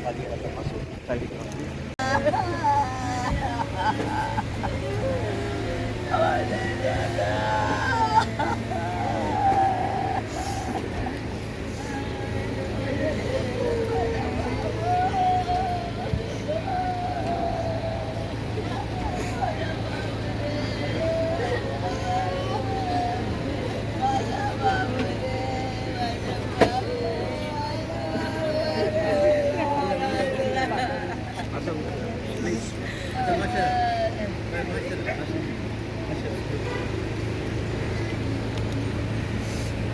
tadi ada masuk tadi kami.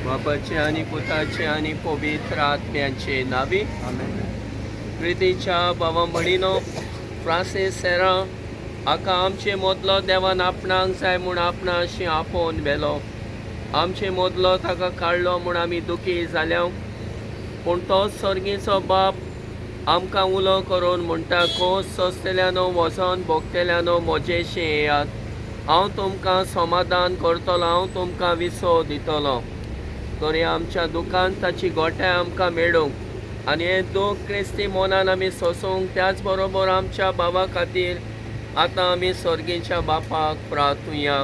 बापाचे आणि पुताचे आणि पवित्र आत्म्याचे नावी प्रितीच्या भावा भणीनो फ्रांसीस सेरा आका आमचे मोदलो देवान आपणाक जाय म्हूण आपणाशी आपोवन व्हेलो. आमचे मोदलो ताका काडलो म्हूण आमी दुखी जाल्या, पूण तो सर्गीचो बाप आमकां उलो करून म्हणटा, खोस सोंसतेल्यानो वचोन भोगतेल्यानो म्हजेशी येयात. हांव तुमकां समाधान करतलो, हांव तुमकां विसो दितलो. तरी आमच्या दुखांत ताची गोठाय आमकां मेळूंक आनी हें दूख क्रिस्ती मोनान आमी सोसूंक, त्याच बरोबर आमच्या भावा खातीर आतां आमी सर्गीच्या बापाक प्रार्थुया.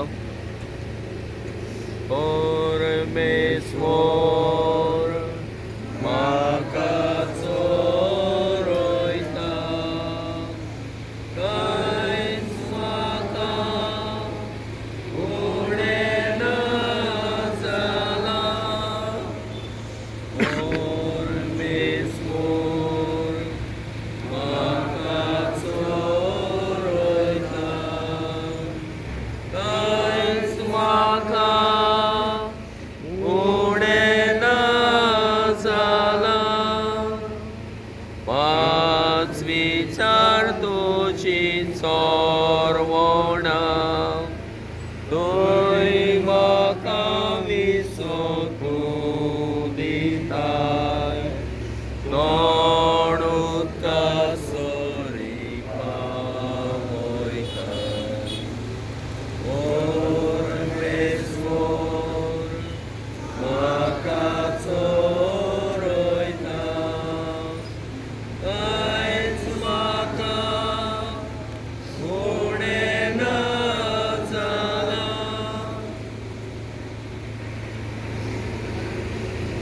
परमेश्वर म्हाका चोरयता, कांयच म्हाका उणें ना जालां. परमेश्वर म्हाका चोरयता, कांयच म्हाका उणें ना जालां. पांच विचार तुजी चोरवणा, तुय म्हाका विसो तूं दिताय. तोंड उदका सोरीका वयता. परमेश्वर म्हाका चोरयता, कांयच म्हाका उणें ना जालां.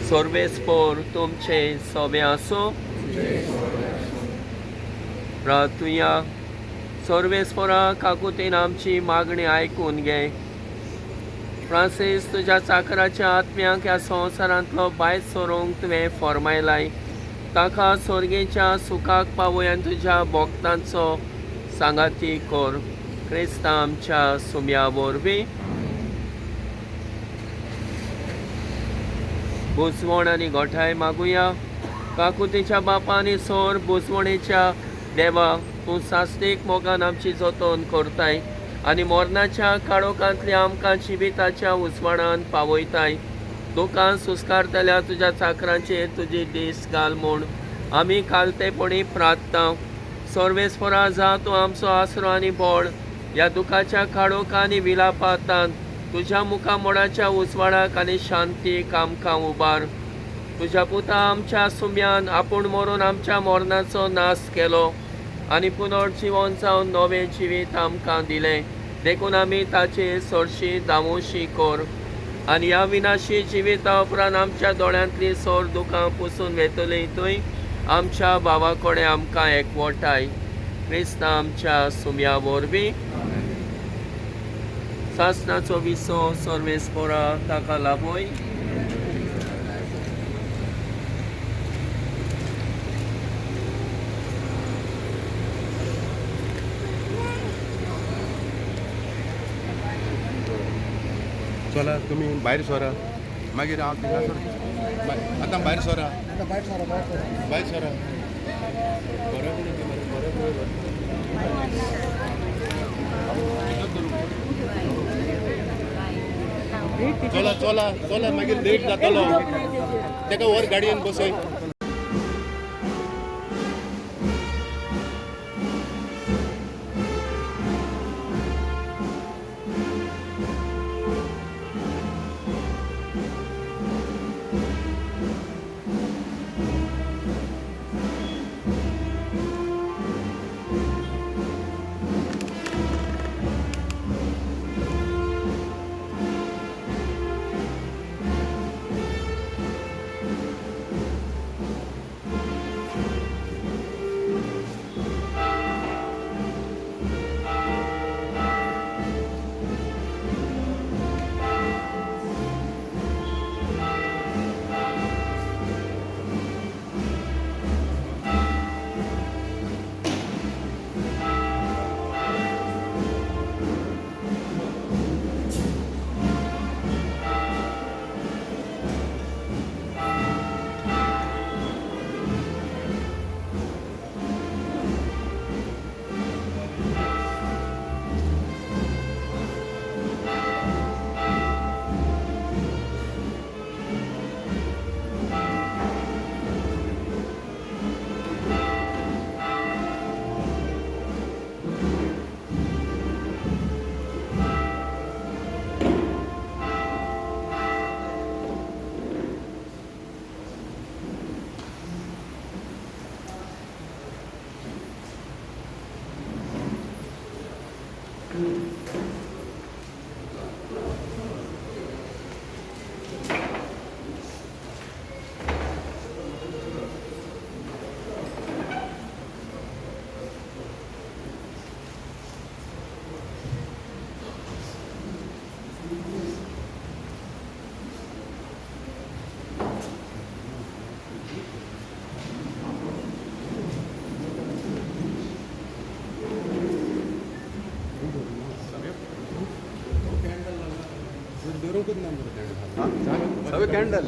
सर्वेस्पर तुमचे सोबे आसूं. प्रार्थुया. सर्वेस्परा काकुतीन आमची मागणी आयकून घे. फ्रांसीस तुज्या चाकराच्या आत्म्याक ह्या संवसारांतलो भायर सरूंक तुवें फॉर्मायलाय. ताका सर्गेच्या सुखाक पावय आनी तुज्या भोगतांचो सांगाती कर. क्रिस्ता आमच्या सुम्या वरवीं. बुजवण आनी गोठाय मागुया. काकुतीच्या बापानी सोर बुजवणेच्या देवा, तूं सास्तीक मोगान आमची जतन करताय आनी मोरणाच्या काळोखांतली आमकां जिविताच्या उजवाडान पावयताय. दुखान सुस्कारतल्या तुज्या चाकरांचेर तुजी दीस घाल म्हूण आमी कालतेपणी प्रार्थना. सर्वेस्परा जा तूं आमचो आसरो आनी बळ ह्या दुखाच्या काळोखांनी विलापांतान तुज्या मुखामोडाच्या उजवाडाक आनी शांतीक आमकां उबार. तुज्या पुता आमच्या सुम्यान आपूण मरून आमच्या मोरणाचो नाश केलो आनी पुनर्जीवन जावन नवें जिवीत आमकां दिलें. देखून आमी ताचेर सरशी दामोशी कर आनी ह्या विनाशी जिविता उपरांत आमच्या दोळ्यांतली सोर दुखां पुसून वेतली. थंय आमच्या भावा कडेन आमकां एकवटाय. क्रिस्ता आमच्या सुम्या वरवीं. सासणाचो विसो सर्वेस्परा ताका लाभोय. चला तुम्ही बाहेर सोरा, मागीर हांव थिंगा सोडटा. आतां भायर सोरा, भायर सोरा. चला चला चला, मागीर लेट जातलो. ताका वर गाडयेन बसय. एकूच नंबर कॅन्डल सगळे कॅन्डल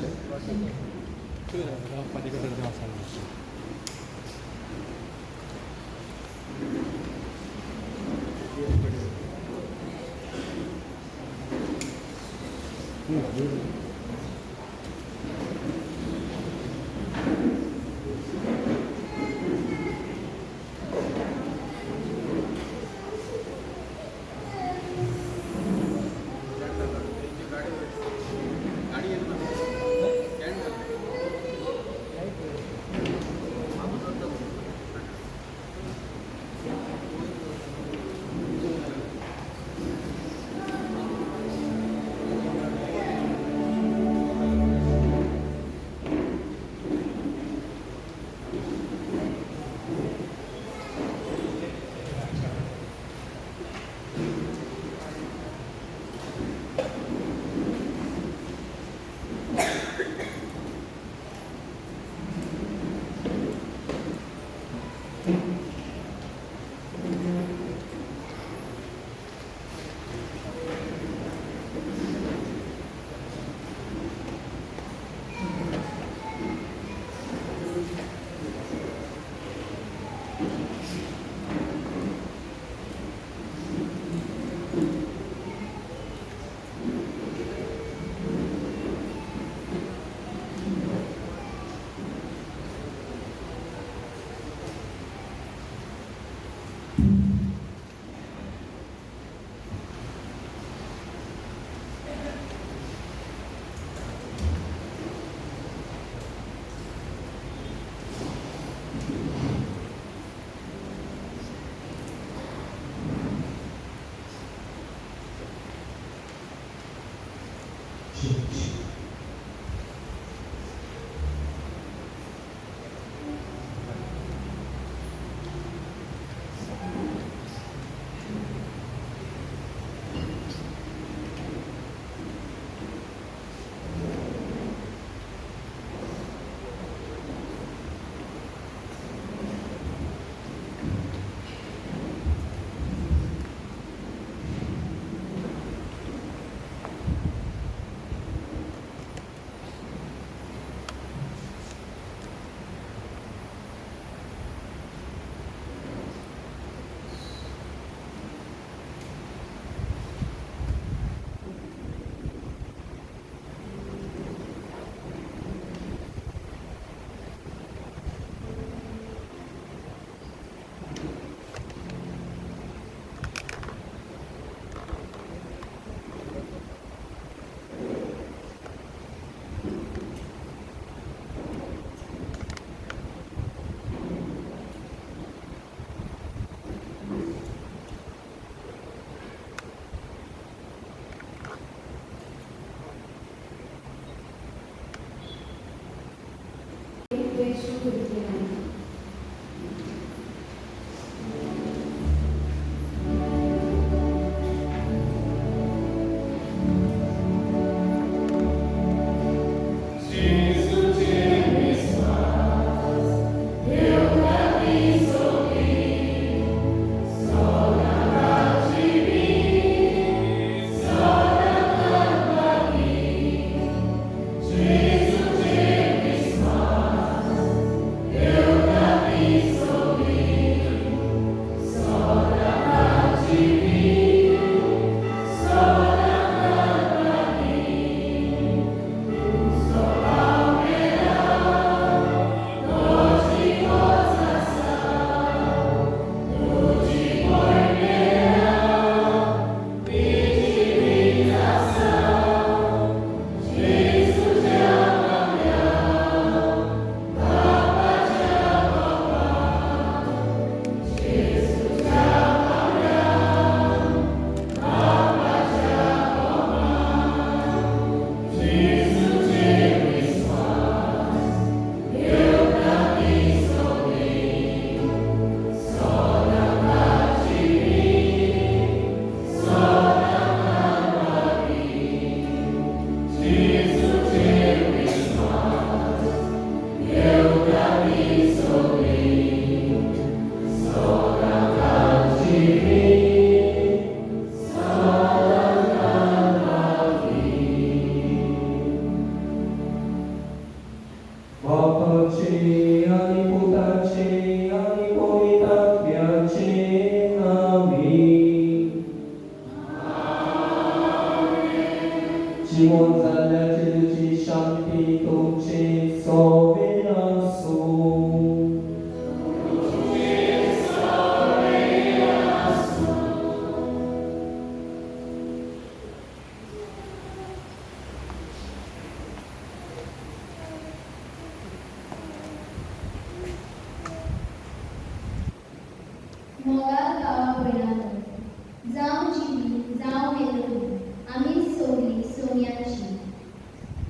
मोगाक गावा भयणात जावं जिवी जावं मेलोडी आमी सगळीं सोन्याची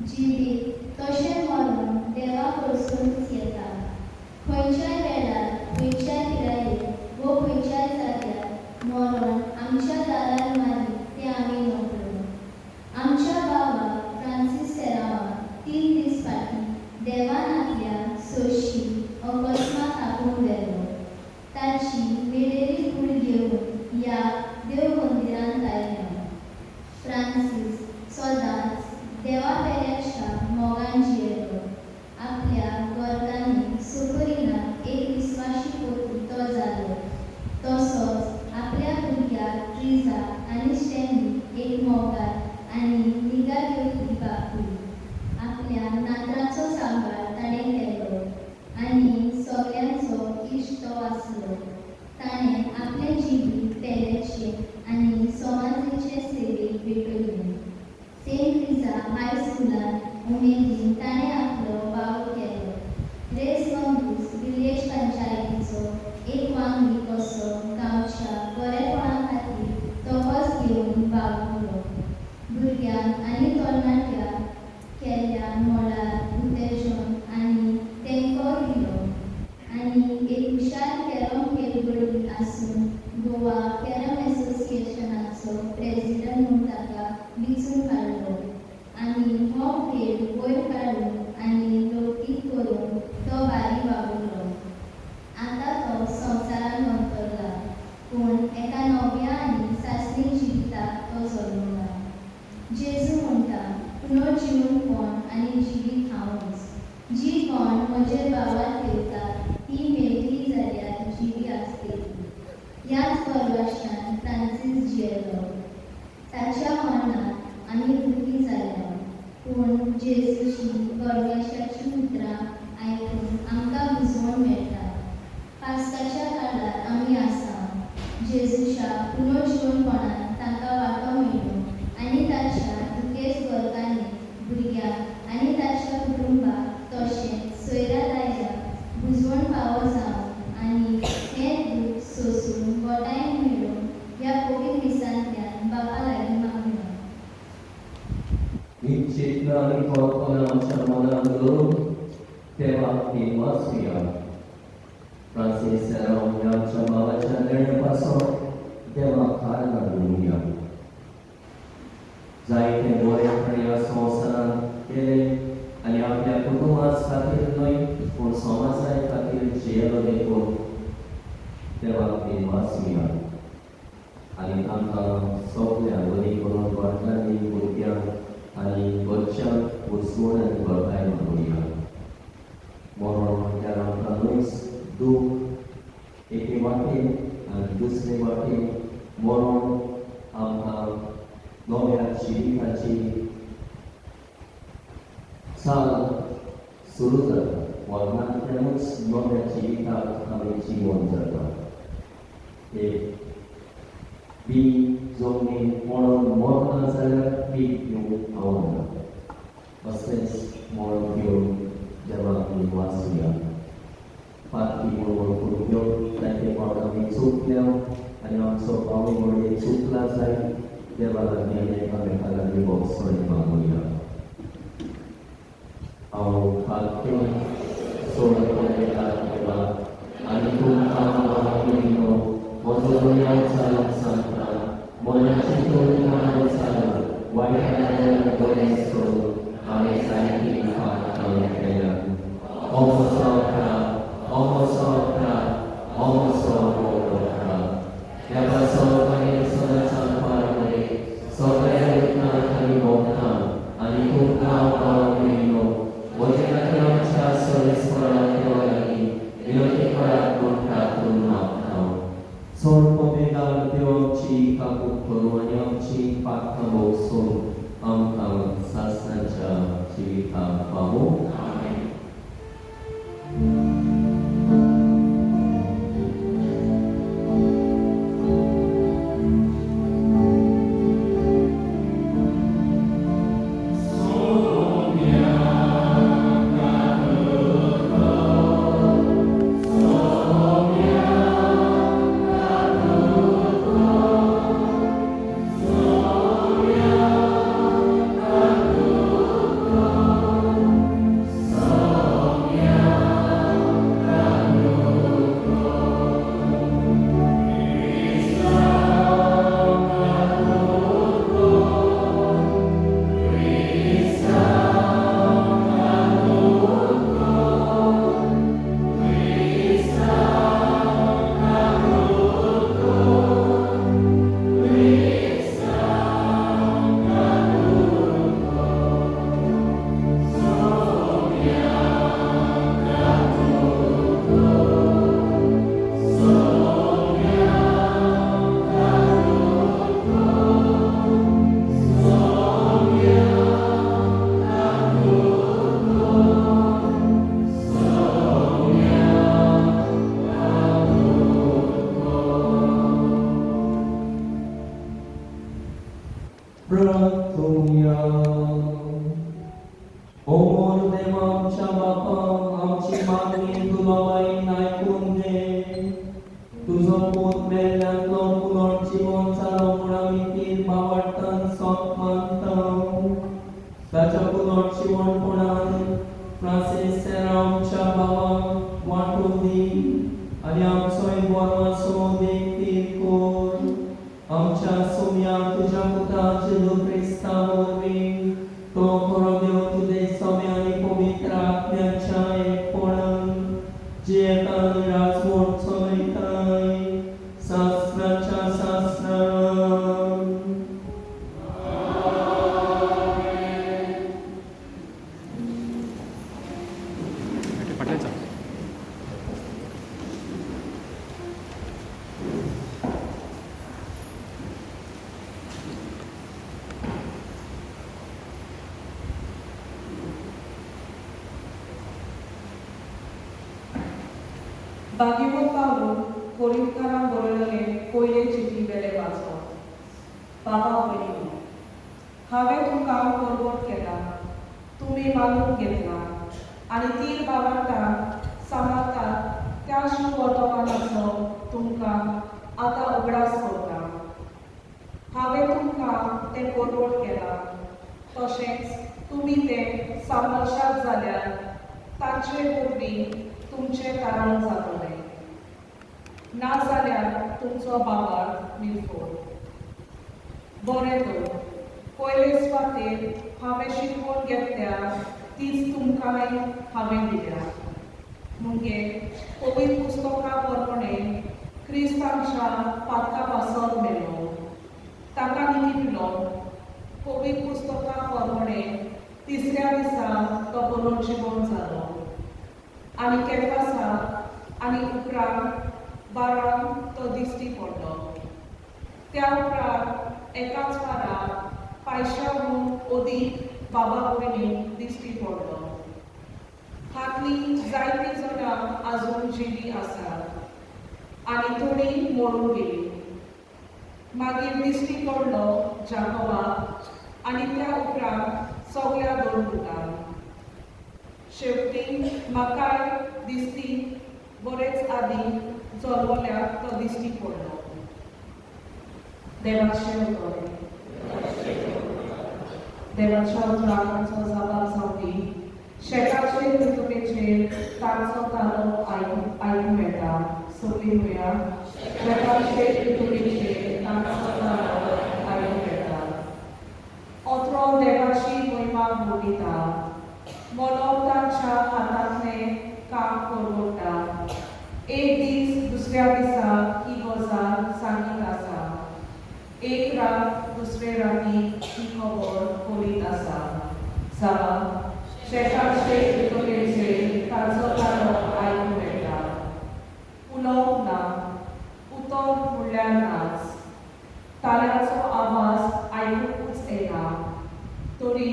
जिवीत तशें मरण देवा कडसूनच येता खंयच्याय वेळार खंयच्याय पिरायेर वो खंयच्याय जाग्यार मरण आमच्या दारार मारी तें आमी नकळो आमच्या बाबा फ्रांसीस सेरावान 3 दीस फाटीं देवान आपल्या सोयशी अकस्मात आपूण गेलो ताची मेलेली कूड घेवन ह्या देव मंदिरांत आयल्या फ्रांसीस सदांच देवा पेऱ्याच्या मोगान जियेलो आपल्या गोरतांनी सुपरिनाक एक विस्वाशी पोती तो जालो तसोच आपल्या भुरग्याक ट्रिजा आनी स्टॅनली एक मोगार आनी निगा घेवपी बापूय आपल्या नात्राचो सांबाळ ताणें केलो आनी सगळ्यांचो इश्ट तो आसलो ताणें आपलें जिवीत पेल्याचे आनी समाजाचे सेवेक भेटयलें सेंट ट्रिजा हायस्कुलांत उमेदीन ताणें आपलो वावर केलो रेस मंगूस विलेज पंचायतीचो एक वांगडी कसो गांवच्या बरेपणा खातीर तो वस घेवन वावुरलो भुरग्यांक आनी तरणाट्यांक केल्ल्या मोलार उतेजन आनी तेंको दिलो आनी एक हुशार कॅरम खेळगडी आसून गोवा कॅरम एसोसिएशनाचो प्रेसिडेंट म्हूण ताका वेंचून काडलो आनी हो खेळ वयर काडून आनी लौकीक करून तो भारी वावुरलो आतां तो संवसारान वतरला पूण एका नव्या आनी सासणी जिविताक तो जल्मला जेजू म्हणटा पुनर्जीवन कोण आनी जिवीत हांवूच जी कोण म्हजेर वावर ठेवतात ती मेली जाल्यार जिवी आसतली ह्याच परवाशान फ्रांसीस जियेलो ताच्या मरणाक आमी दुखी जाल्या पूण जेजूची परमेशाची उतरां आयकून आमकां बुजवण मेळटा पास्काच्या काळार आमी आसा जेजूच्या पुनर्जीवनपणान ताका वांटो मेळ्ळो आनी ताच्या दुखेस्त गोरतांनी भुरग्यांक आनी ताच्या कुटुंबाक तशेंच सोयऱ्या दायऱ्याक बुजवण फावो जावन आनी हें दूख सोंसून गोठायन मेळून ह्या कोवीड दिसांतल्यान बापा लागीं मागलो निश्चित आणि कल्पना आमच्या मनात धरून तेव्हा ती वाचूया फ्रांसीस सेराव आमच्या बाबाच्या निर्णयापासून देवा कारणा घेवया जायते बरेपण ह्या संवसारान केले आनी आपल्या कुटुंबाच खातीर न्हय पूण समाजा खातीर जियेलो देखून देवाक ती वाचूया आनी तांकां सगळ्या बरी करून वाटणारी भुरग्यांक आनी घरच्यांक उसवण आनी बळकाय मागुया मरण म्हणल्यार आमकां नुयस दूख एके वाटेन आनी दुसरे वाटेन मरण आमकां नव्या जिविताची चाल सुरू जाता मरणांतल्यानूच नव्या जिविताक आमी जीवन जाता एक बी जमनीन पडून मरना जाल्यार पीक घेवन पावना असलेंच मरण घेवन देवाक आमी वाचुया पातकी म्हणून भुरग्यो ताचे फावट आमी चुकल्या आनी आमचो पावय म्हणजे चुकला जाय देवा लागीं आनी एकामेका लागीं भोगसण मागुया हांव खात्यो सोड पळयतात देवा आनी तुमकां मागिल्लो म्हजो गुन्यांव चालूंक सांगता मनाची तोडी हांवें चालूं वायट बरें सोड हांवें जायती फाट केल्या अमोसो देवाचो मागीर सदांचा पार सगळ्या लोकांक खाली भोगता आनी तुमकां पावो मेळ्ळो म्हजे खातीर आमच्या सोयीस्पराक देवा लागीं विनंती करात म्हूण प्रार्थना मागता चड पवित्र देव आमची काकूट करूं आनी आमची पाखां भोगसून आमकां सासणाच्या जिविताक पावूं आनी आमचोय बोरमाचो देखील कोर आमच्या सोम्या तुझ्या पुता जेजू क्रिस्ता वरवीं तो खरो देव तुझे सोम्या आनी पवित्र आत्म्याच्या एकपणान जे एका राजवट चलयताय शास्त्राच्या शास्त्रान पठायचा भागीवत पावलो कोरिंथकारांक बरयलेले पयले चिठी वेले वाचप. बाबा भयणी, हांवें तुमकां परवट केला, तुमी मानून घेतला आनी तीन भावांक सांबाळटात त्या शिववर्तमानाचो तुमकां आतां उगडास करता. हांवें तुमकां तें परवट केलां, तशेंच तुमी तें सांबाळशात जाल्यार तांचे बदली तुमचें कारण जातलें. नाजाल्यार तुमचो बाबार्थ निर्फोड. बरें तर, पयले सुवातेर हांवें शिकवण घेतल्या तीच तुमकांय हांवें दिल्या. मुगे पवित्र पुस्तका प्रमाणें क्रिस्त आमच्या पातका पासत मेलो. ताका निमित्तलो पवित्र पुस्तका प्रमाणें तिसऱ्या दिसा तो पुनर्जीवन जालो आनी केफासाक आनी उपरांत 12 तो दिश्टी पडलो. त्या उपरांत एकाच वाराक 500 अदीक बाबा भयणींक दिश्टी पडलो. हातलीं जायतीं जाणां आजून जिवी आसात आनी थोडीं मरून गेलीं. मागीर दिश्टी पडलो जाकोबाक आनी त्या उपरांत सगळ्या 2 पुतांक. शेवटी म्हाकाय दिसती बरेच आदीं जल्मल्याक तो दिश्टी पडलो. देवाचें उतर. देवाच्या उतरांचो जबाब जावपी शेताचे ऋतुकेचेर तांचो तालो आयकूंक येता. सगळीं म्हणया, शेताचे ऋतुकेचेर तांचो तालो आयकूंक येता. अत्रो देवाची महिमा बोलिता. मलब तांच्या हातांतलें काम परवडटा. एक दीस दुसऱ्या दिसा ही गजाल सांगीत आसा. एक रात दुसरे राती ही खबर करीत आसा. जाल्यार शेताचे ऋतुकेचेर तांचो तालो आयकूंक येता. उलोवप ना, उतर म्हणल्यार नाच. ताल्याचो आवाज आयकूंकूच येना. तरी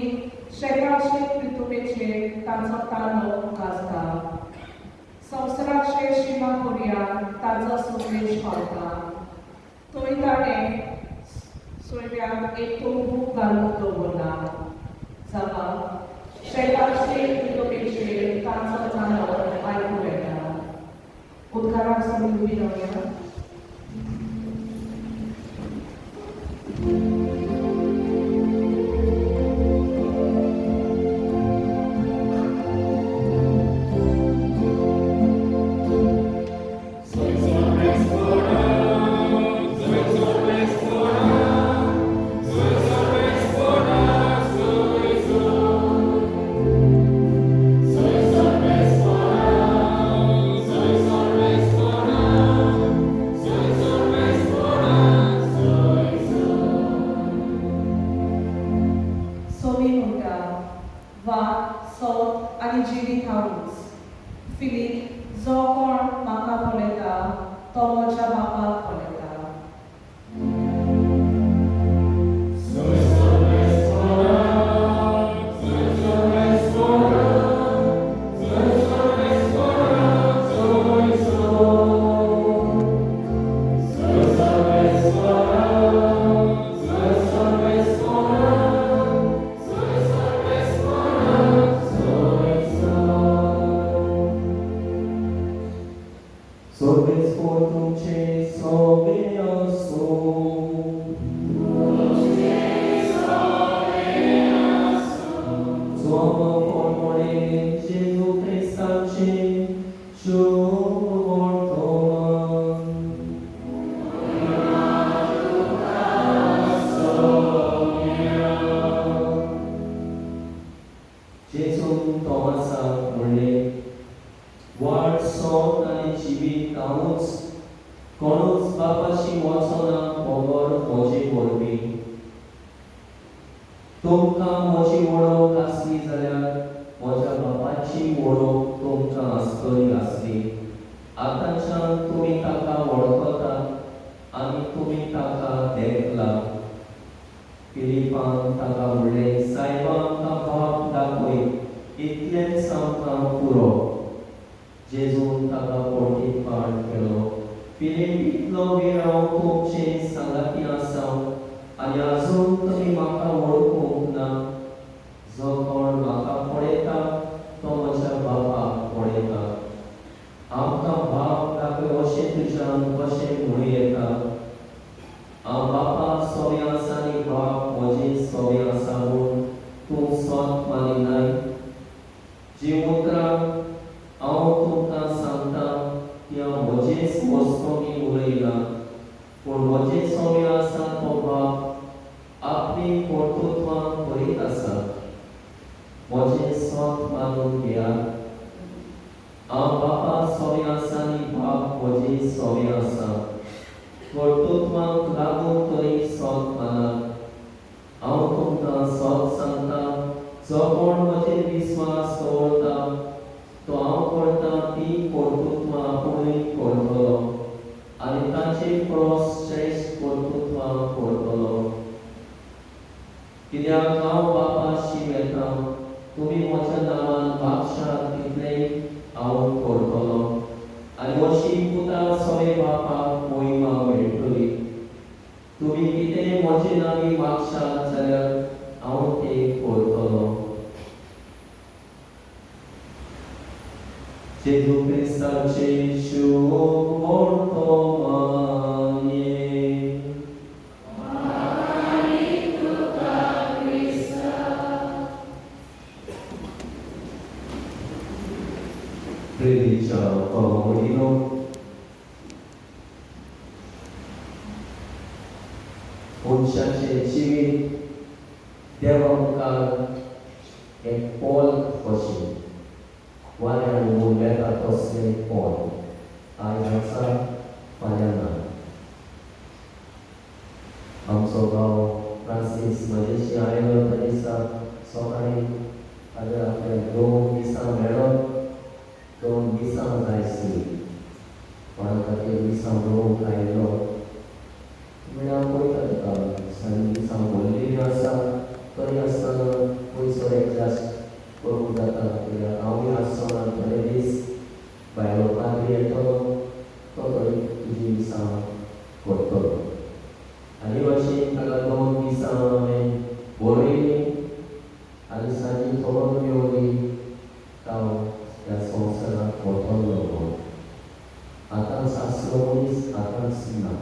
शेताचे ऋतुकेचेर तांचो तालो गाजता. संवसाराचे शिमा पर्यान ताचो संदेश पावता. थंय ताणें सोयऱ्याक एक तोंबूक घालून दवरला. जाल्यार शेताचे ऋतुकेचेर तांचो तालो आयकूंक येता. उद्गाराक सगळीं उबीं रावया. फिलीप जो कोण म्हाका पळयता तो म्हज्या बापाक पळयता. Gesù Cristo, Gesù morto. हांवूच कोणूच बापाशी वचना मोगोर म्हजे वरवीं तुमकां म्हजी वळख आसली जाल्यार म्हज्या बापाची वळख तुमकां आसली आतांच्यान तुमी ताका वळखतात आनी तुमी ताका देखला फिलिपान ताका म्हणलें सायबा आमकां बाप दाखय इतलेंच आमकां पुरो जेजून ताका पोटीत पाड केलो फिलीप इतलो वेळ हांव तुमचे सांगाती आसा आनी आजून तुमी म्हाका वळखूंक ना जो कोण म्हाका पळयता तो म्हज्या बापाक पळयता आमकां बाप दाखय अशें तुज्यान कशें म्हणूं येता हांव बापाक सोबे आसा आनी बाप म्हजे सोबे आसा म्हूण तूं स्वत मानिनाय जी उतरां हांव तुमकां सांगता ती हांव म्हजेच वस्तूंनी उलयला पूण म्हजे सोबे आसा तो बाप आपली कर्तृत्वां करीत आसा म्हजें स्वत मानून घेयात हांव बापा सोबे आसा आनी बाप म्हजे सोबे आसा कर्तृत्वांक लागून तरी स्वत मानात हांव तुमकां स्वत सांगता जो कोण म्हजेर विस्वास दवरता तो हांव करता ती कर्तृत्वां आपुणूय करतलो आनी ताचें क्रॉस श्रेश्ठ कर्तृत्वां करतलो कित्याक हांव बापाशी येता तुमी म्हज्या नांवान मागशात तितलें हांव करतलो आनी अशी पुता सोबे बापाक मोहिमा मेळटली तुमी कितें म्हजे नांवी मागशात जाल्यार हांव तें करतलो जेजू क्रिस्ताचे शुभ वर्तमाने प्रेरीच्या पवडीनो मनशाचे जिवीत देवा मुखार एक पोल कशें वाऱ्यान उरलेता तसलें पोल आयज आसा फाल्यां ना आमचो भाव फ्रांसीस म्हजेशी आयलो त्या दिसा सकाळीं ताज्या आपल्याक 2 दिसां मेळ्ळो 2 दिसां जाय आसलीं कोणा खातीर दिसां रोग आयलो म्हळ्यार पळयता तुका सारी दिसां भरलेलीं आसा तरी आसतना पयसो एडजस्ट करूंक जाता कित्याक हांवूय आसतना थोडे दीस भायलो पाद्री येतलो तो तरी तुजी दिसां करतलो आनी अशें ताका 2 दिसां हांवें बरयलीं आनी सांजी थोडो मेवली हांव ह्या संवसाराक वतलो गो आतां सासरो मनीस आतांच ना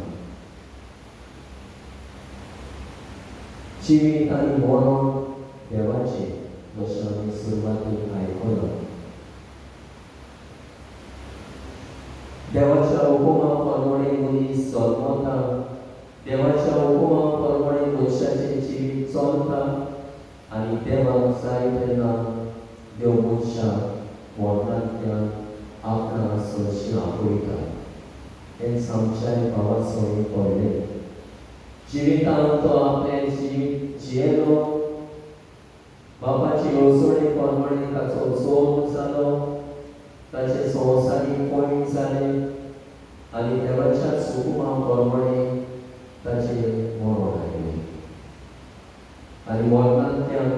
जिवीत आनी मरण देवाचें जशें आमी सुरवातेक आयकलां देवाच्या हुकुमा प्रमाणे मनीस जल्मता देवाच्या हुकुमा प्रमाणे मनशाचें जिवीत चलता आनी देवाक जाय तेन्ना देव मनशाक मरणांतल्यान आपणा सरशी आपयता हें आमच्या भावाचो एक व्हडलें जिवितांत तो आपलें जिवीत जियेलो बापाची येवजणे प्रमाणे ताचो जोर जालो ताचे संवसारीक पयण जालें आनी देवाच्या हुकुमा प्रमाणे ताचें मरण आयलें आनी मरणांतल्यान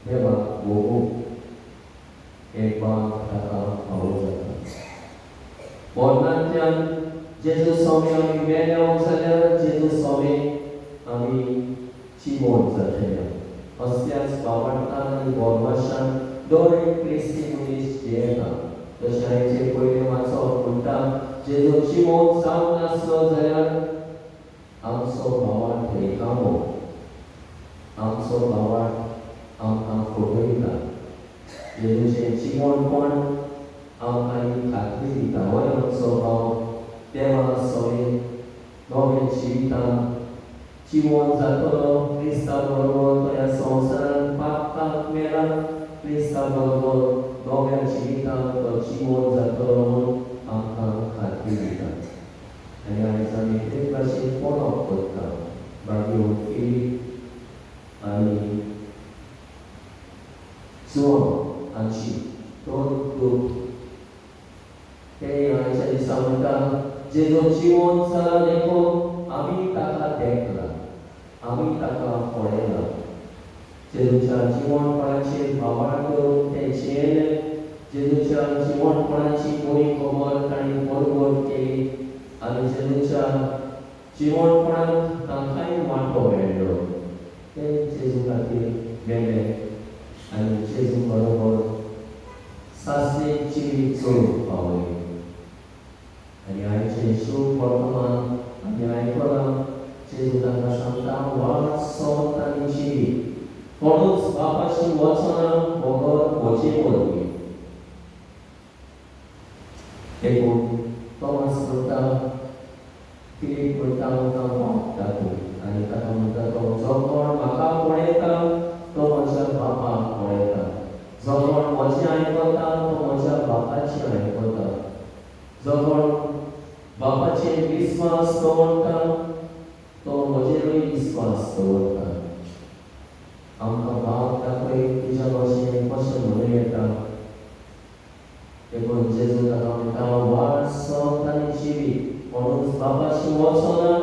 देवाक भोगूंक एक बाब ताका फावो जाता मरणांतल्यान जेजू सोबे आमी मेल्या जाल्यार जेजू सोबे आमी जिवंत जातले असल्याच भावार्थान आनी बोरमाशान दर एक क्रिस्ती मनीस जियेता जशें हांवें पयलें वाचप म्हणटा जेजू जिवंत जावंक नासलो जाल्यार आमचो भावार्थ रिकामो आमचो भावार्थ आमकां फटयता जेजूचें जिवणपण आमकां ही खात्री दिता होय आमचो भाव देवा सोबे नवें जिवितान जिवंत जातलो क्रिस्ता बरोबर तो ह्या संवसारांत पापकाक मेला क्रिस्ता बरोबर नव्या जिवितांत तो जिवंत जातलो म्हूण आमकां खात्री दिता आनी आयज आमी ते भाशेन पळोवप करता बागेवन फिलीप आनी जोन हांची दोन ग्रूप ते आयच्या दिसा म्हणटा जेजो जिवन जाला देखून आमी ताका देखला आमी ताका पळयला जेजूच्या जिवणपणाचेर भावार्थ करून ते जियेले जेजूच्या जिवणपणाची बरी खबर तांणी बरोबर केली आनी जेजूच्या जिवणपणांत तांकांय वांटो मेळ्ळो ते जेजू खातीर गेले आनी जेजू बरोबर सासणेक जिवीत चलूंक पावले आनी आयचे शुभ वर्तमान आमी आयकलां जेजू तांकां सांगता वाट सोत आनी जिवीत कोणूच बापाची वचनां वगर वचे वरवीं देखून तोमास म्हणटा फिलीप म्हणटा म्हाका वाट दाखय आनी ताका म्हणटा तो जो कोण म्हाका पळयता तो म्हज्या बापाक पळयता जो कोण म्हजें आयकता तो म्हज्या बापाचें आयकता जो कोण बापाचेर विस्वास दवरता तो म्हजेरूय विस्वास दवरता आमकां बाप दाखय तुज्या भाशेन कशें म्हणूं येता देखून जेजू ताका म्हणटा वाट सोत आनी जिवीत कोणूच बापाची वचना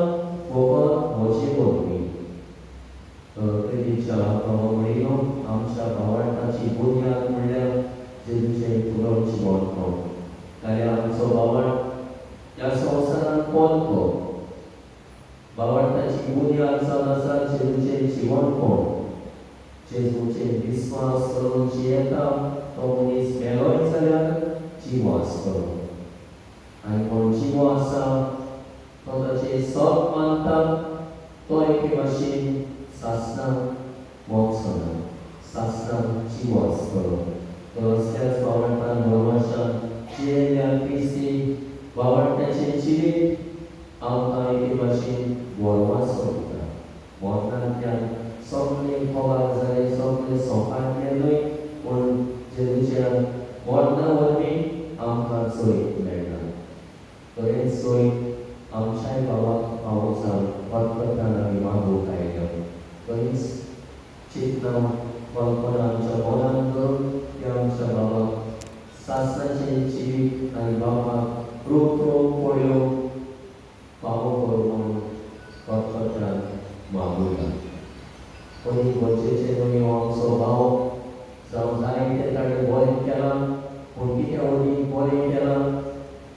वगर म्हजे वरवीं प्रितीच्या भावमळयो आमच्या भावार्थाची बुन्याद म्हणल्यार जेजूचें पुरो जिवणपण जाल्यार आमचो भावार्थ ह्या संवसारांत कोणको भावार्थाची बुन्याद जावन आसा जेजूचें जिवणपण जेजूचेर विस्वास करून जियेता तो मनीस मेलोय जाल्यार जिवो आसतलो आनी कोण जिवो आसा तो ताचें सत मानता तो एके भाशेन सासणाक वचना सासणाक जिवो आसतलो तो असल्याच भावार्थान भरवशान जियेल्या क्रिस्ती भावार्थाचें जिवीत आमकां एके भाशेन वरवासो दिता मरणांतल्यान सगळें फवार जालें सगळें सोंपायलेंय पूण जेजूच्या मरणा वरवीं आमकां सोय मेळटा तरेन सोय आमच्याय भावाक पावोवचां फटफटान आमी मागूंक आयल्या तरीच चिंतना कल्पना आमच्या मनांत करून ते आमच्या बाबाक सासणाचें जिवीत आनी बापाक रूप पळयो फावो करूं म्हणून फटफटान मागुया कोणी गरजेचे न्हय हो आमचो भाव जावं जायते ताणें बरें केलां पूण कितें वरी बरें केलां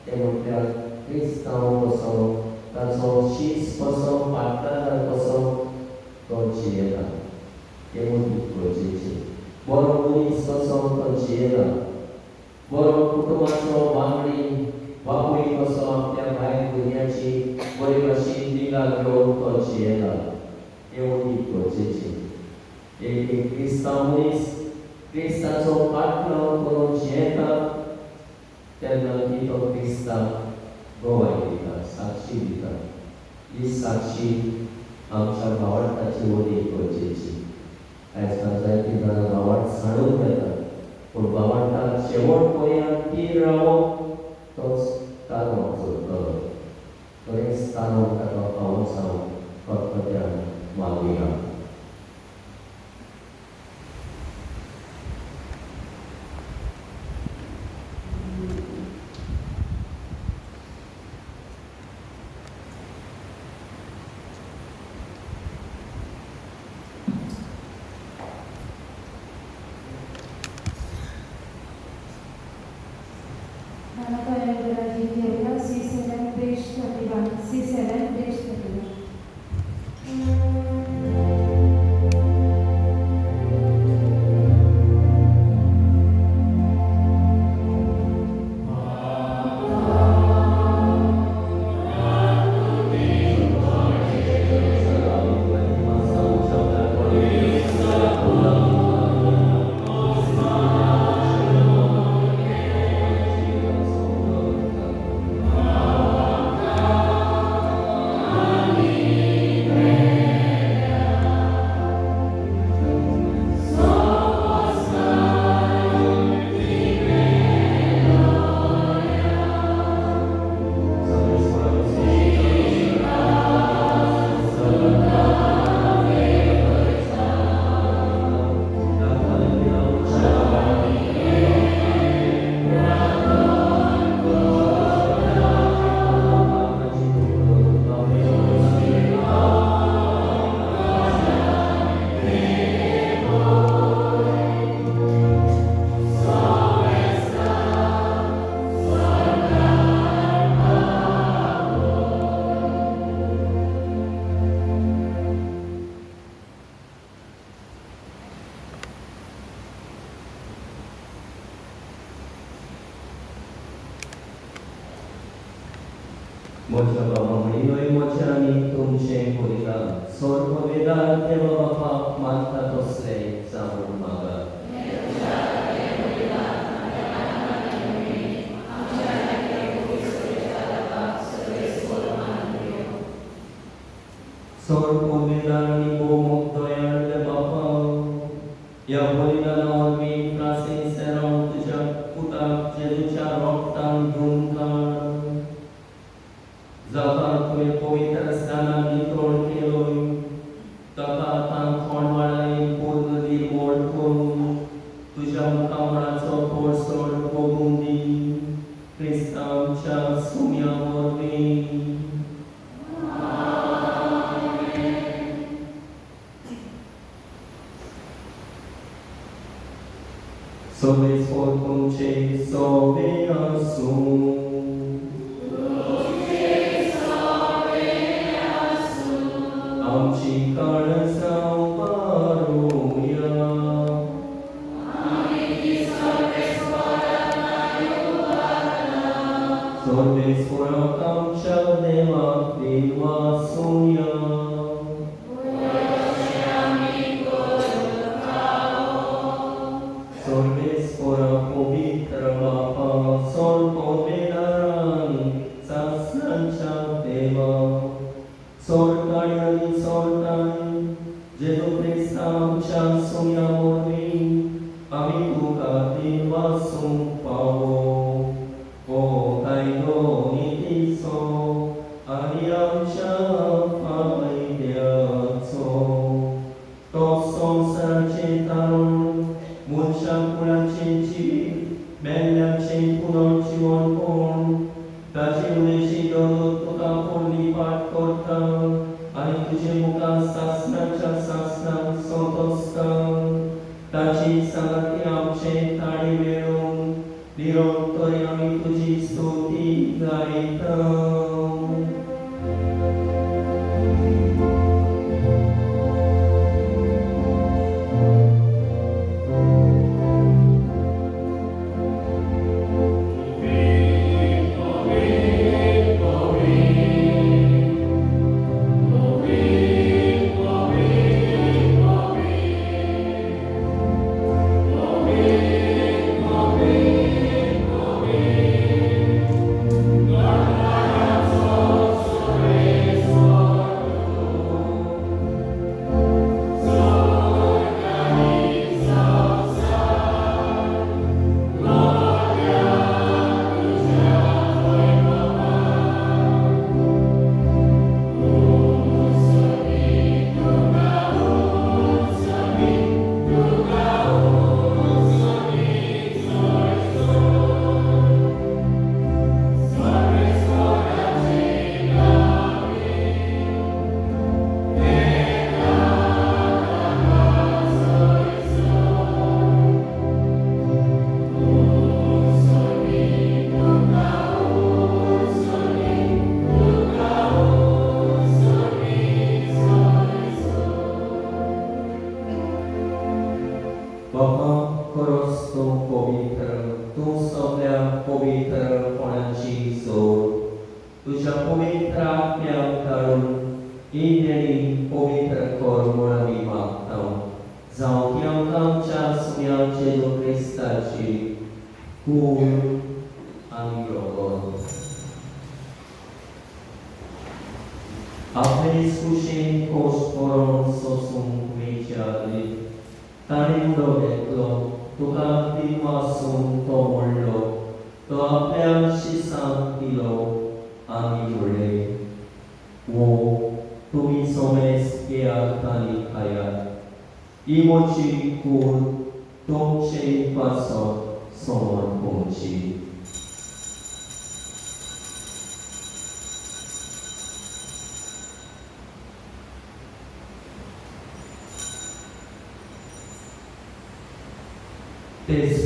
तें म्हटल्यार क्रिस्तांव कसो ताचो शीस कसो पाठदार कसो तो जियेला तें मदीं गरजेचें बरो मनीस कसो तो जियेला बरो कुटुंबाचो वांगडी बापूय कसो आपल्या भायर भुरग्याची बरे भाशेन दिगार घेवन तो जियेला तें मदीं गरजेचें एक क्रिस्तांव मनीस क्रिस्ताचो पाठलाव करून जियेता तेन्ना ती तो क्रिस्ताक गोवाय दिता साक्षी दिता ही साक्षी आमच्या भावार्थाची वडी गरजेची आयज काल जायतीं जाणां भावार्थ सांडून घेतात पूण भावार्थाक शेवट पर्यंत तीर रावप तोच तारो जोडटलो तरेच तारो ताका पावोवचां फटफट्यान मागुया C7 page 31. म्हज्या बाबा म्हणिल्लोय म्हज्या आनी तुमचें बोलिदान स्वर्गवेदार देवा बापाक मानता तसले जावून मागा. स्वर्गवेदार आनी भोवमोग दयाळ बापा, ह्या बलिदाना वरवीं त्रासीं सेरांव तुज्या पुताक जेजूच्या रोगतान धुवन काड. जाका तुवें पवित्र स्नानान नितळ केलोय, ताका आतां खोणवाळाय पूर्ण निर्मोळ करून तुज्या मुखामळाचो पळसोड भोगूंक दी. क्रिस्तांच्या सुम्या वरवीं. Sobre tuमचे सोबे आसूं. आमची काळजां बारुया. सर्वेस्पराक आमच्या देवाक देवासूया. Sorvespora pavitra Bapa, sorpovedani sasnancha deva, sorkani ani sorkani, Jesu Christa amcha sunya morvi, ami tuka devasum pavo, o kaido nitiso, ani amcha pavaideatso, toson sarcetaron, Muncakulaचे बेल्ल्याचे पुनर्जीवन कोण ताचे उदेशी दररोज तुका पोरणी पाठ करता आनी तुजे मुखार सासणाच्या सासणाक संतोसता. ताची सांगाती आमचे ताळी मेळून निरंतर आमी तुजी स्तुती गायता.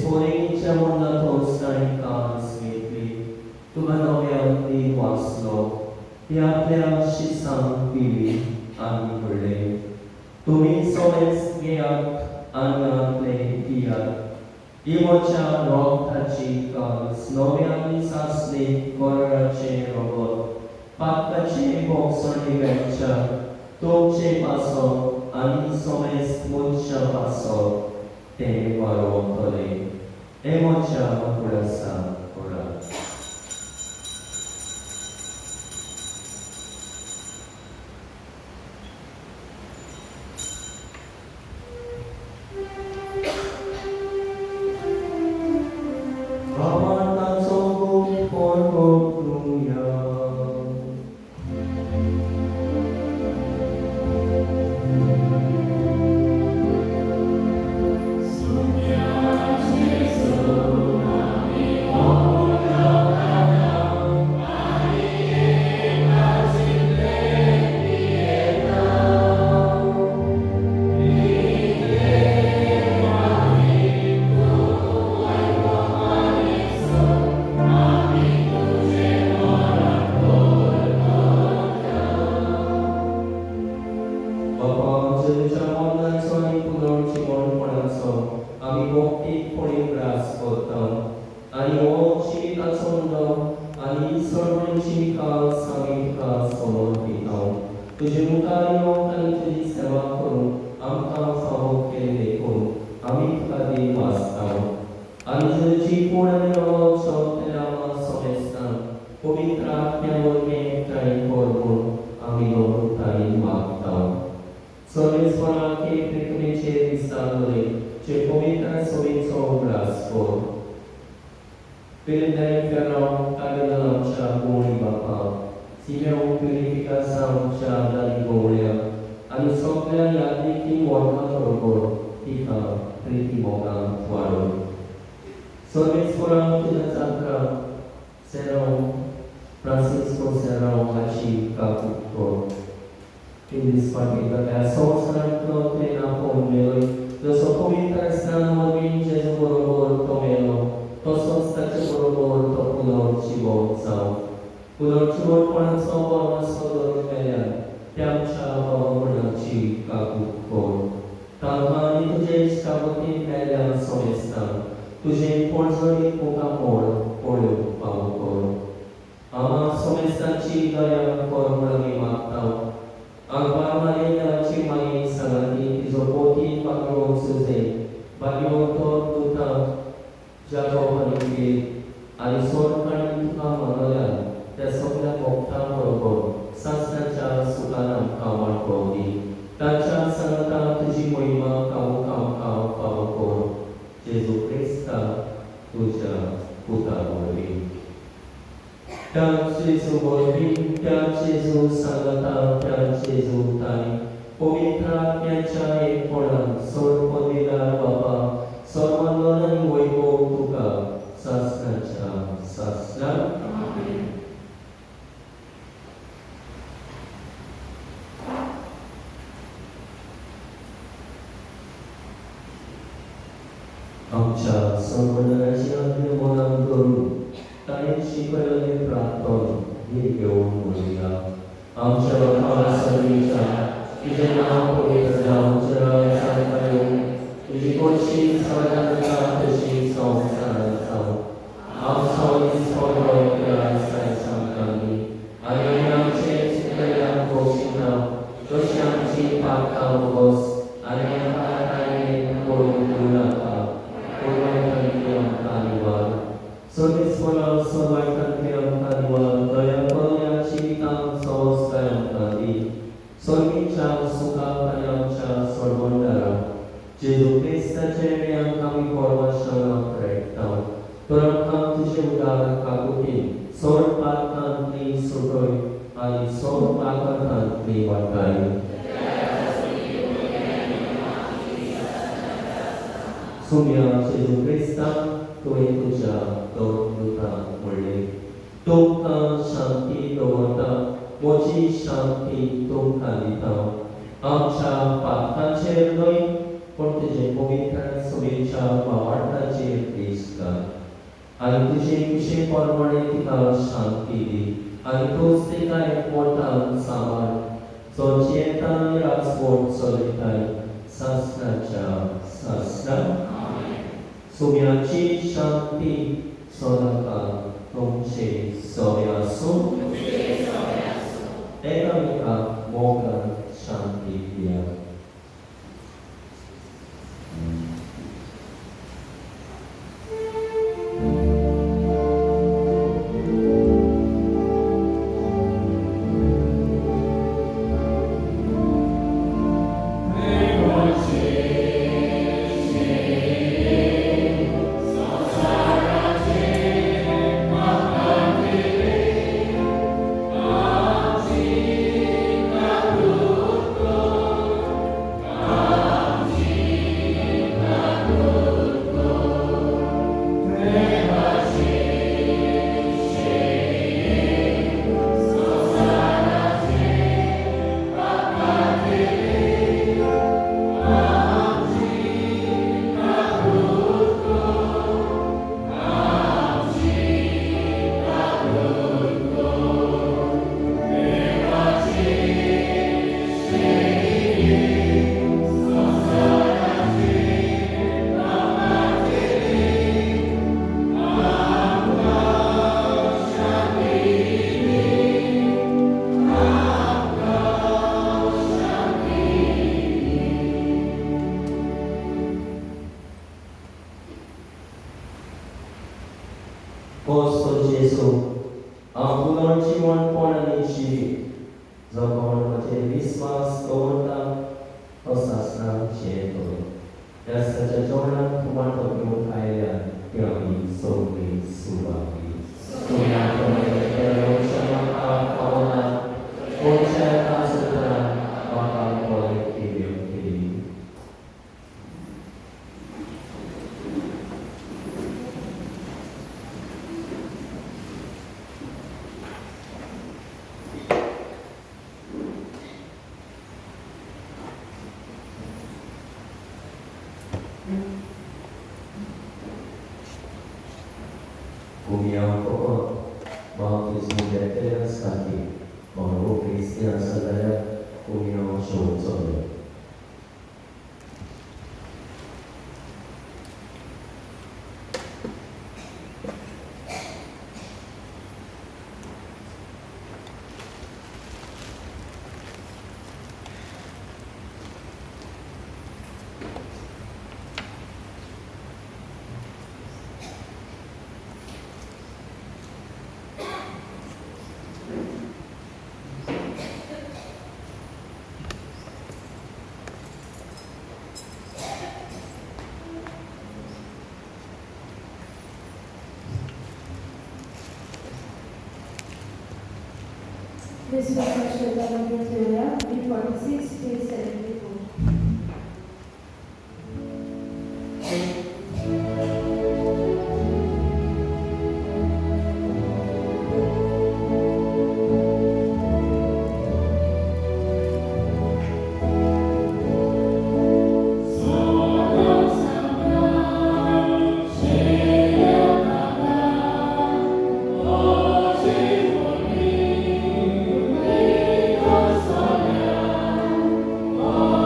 Sporyjcie można Polskańka Smitli, tu będą miały własno, ja pierwszy sam pili, ani wylej. Tu mi soles jak, ani atlej pijak. I mocia rok tacika, znowiami sasny, koracze robot, veccia, dolce paso, anisomes mucha paso, te varotole, emocha purasa ora. Ramana sogo porgo gruya. Bapa Jerusalem Soni Pudor Cimon Ponanso, Ami Bokti Pori Gras Potang, Ani O Chimika Sondo, Ani Sorben Chimika Samika Sono Pitang, Tujimuka Yo Kani Tuji Seva Kuru, Amka Famo Kele Kuru, Ami Kadi Mastang, Ani Juji Pura Nero Chotelama Somestan, Pumitra Pyamurme Trai Korbun, Ami Lomu Tari Maktang. Soliswana che preconice di stallore, c'è pomita sovinso blasco. Per il inferno, cagala lancia buoni papa, si vede un purifica sancia da rigolia, ani sopra gli altri chi muovono torgo, ti fa, ritimoga, tuaro. Soliswana che la sacra, Serão, Francisco Serão, Hachi, Caputo. In this particular class, so santo te na pomelo, lo so comita strano vince so borobor tomelo, to so stace borobor to punor cibo zao. Punor cibo ponan so borma so dor melian, piam cha borna ci kakukor. Talmani tuje skaboti melian somestan, tuje porzori pukamor, polio paukor. Ama somestan ci gaya kormani maktau, ang pamamalaya chimay sanati izopoti pagro suze bagyo to tuta jako panigid alison kan tuka manala tesokla mokta morgo sasna cha sukanam kawar kogi tacha sanata tuji moima kamu kam kaw pawko Jesu Krista tuja puta mori. Pian Jesu Morbi, Pian Jesu Sanata, Pian Jesu Tani, Pumitra Piancha e Polan, Sor Podila Baba, Sor Mandolan Woibo Tuka, Sasnacha, Sasna. Amen. Amcha, Sor Mandolan Siang Monang Guru, Tayo Shikwayo Praton, Higyo Mulia. Amcha Bakala Sarita, Ijana Purita, Jara Sanayo, Ujikochi Savanaka, Tashi Song Sanatao. Amsa is for Roya Sai Sankani. Ayam Che Sikaya Koshina, Dosham Chi Pakam Gos, Ayam Pakai Purulaka, Purulaka Kaniwal. So this one also by Kantiam Kaniwal, Daya Konya Chikam Sos Kayam Kadi, Solmicha Suka Kayam Cha Sorbondara, Jesu Krista Chemiam Kami Korva Shana Rektam, Turakam Tishimgar Kakutin, Sor Pakantli Sukoi, Ali Sor Pakantli Wakai. Sumya Jesu Krista, Tuwe Tuja, Tuta Muli. Tuka Shanti Dovata, Mochi Shanti Tukanita. Amcha Pakanche Noi, Portage Povitra Suvicha Mavarta Che Krishna. Alituche Kushe Parmanetika Shanti, Alitustika Ekmortal Samar, Sochietan Rasport Solitai, Sasnacha, Sasna. Sumyachi Shanti Sodaka Tumche Soyasu Eka मोगन Shanti Diya. Posto Gesù, ampunan Simon ponanin siwi, zakon macie vismas toda, osasna cieto. Jasa jajonan pumantok yung kaya, kami sobi subawi. Suya kami terlalu sama kawana, kunca kasutran, bakal boleh kiri-kiri. Kumiang pokok, bautismu detera sakit, mau Kristian sadaya, kumiang syukur. This was Session Victoria, B46, page 74. Oh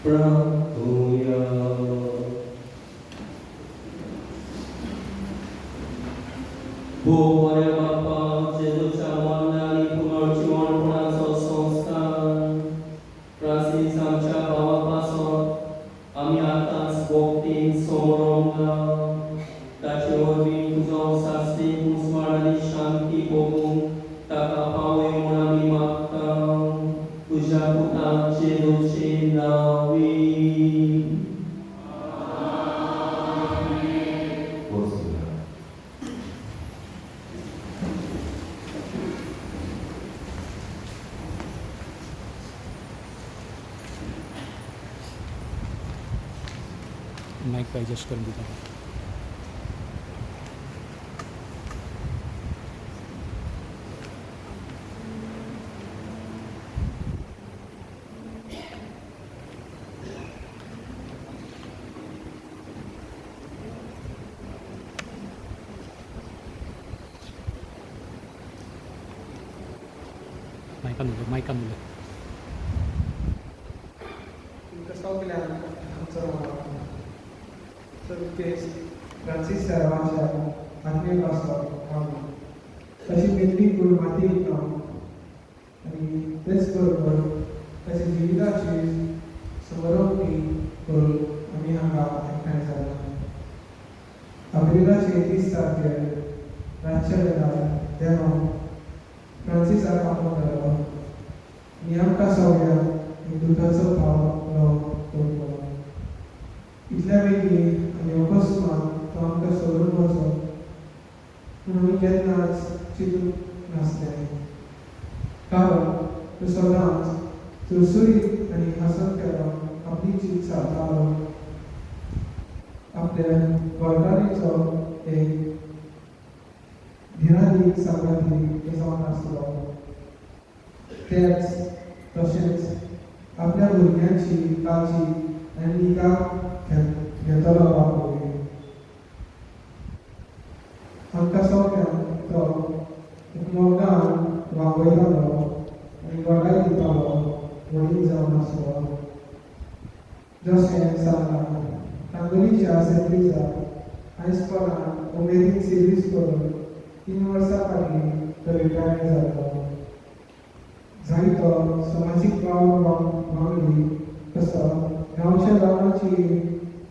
प्रार्थूया. बरे बाप्पा जेजूच्या मरणे आणि पुनर्जीवनपणाचो संस्कार Francis आमच्या भावापासून आम्ही आतांच भोगतीन सोमरोंगा ताचे वरवीं तुजो सास्तीक मुसवाड आनी शांती भोगूंक ताका पावय म्हूण आमी मागता तुज्या पुता जेजूचे नांवी. माइक एडजस्ट करून दिता. माइक आणलं. कसं केलं आमचं केस फ्रांसीस सेवाच्या आत्मीयपासून तशी मेत्री करून माती आणि तेच बरोबर त्याची जिविताची समरोवणी करून आम्ही हांगा एकठांय जालो. एप्रिलाचे 30 तारखेर रातच्या वेळार देवान फ्रांसीसाक आपलो घडलो आनी आमकां सगळ्यांक एक दुदाचो पावलो करलो. इतल्या बेगीन आनी अकस्मात तो आमकां सोडून वचो पूण आमी केन्नाच चिंतूंक नासले, कारण तो सदांच सुरसुरीत आनी हसत खेळोन आपली चीत सारतालो. आपल्या गोंयकारीचो एक धिरानीक संगाती जावन आसलो. तेच तशेंच आपल्या भुरग्यांची काळजी आनी निगा घेतलो बापूय. आमकां सगळ्यांक तो एक मोगान वागयतालो आनी गोडाय दितालो वडील जावन आसलो. जशें सांगलां तांगुलीच्या सेंट्रीजाक आयजपणान उमेदीन सिरीज करून 3 वर्सां फाटीं तो रिटायर जालो. जायतो समाजीक वांगडी कसो गांवच्या गांवांची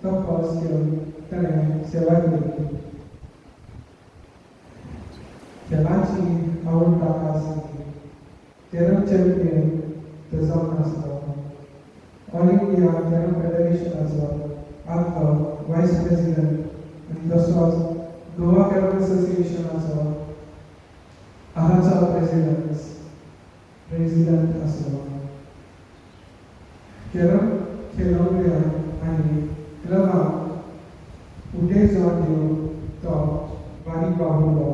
तपस घेवन ताणें सेवा केली. खेळाची आवड ताका आसली. कॅरम चॅम्पियन तो जावन आसलो. ऑल इंडिया कॅरम फेडरेशनाचो आदलो वायस प्रेसिडेंट आनी तसोच गोवा कॅरम असोसिएशनाचो आतांचो प्रेसिडेंट आसलो. कॅरम खेळोंक आनी क्लबाक उठे जावन दिवंक तो बारीक वावुरलो.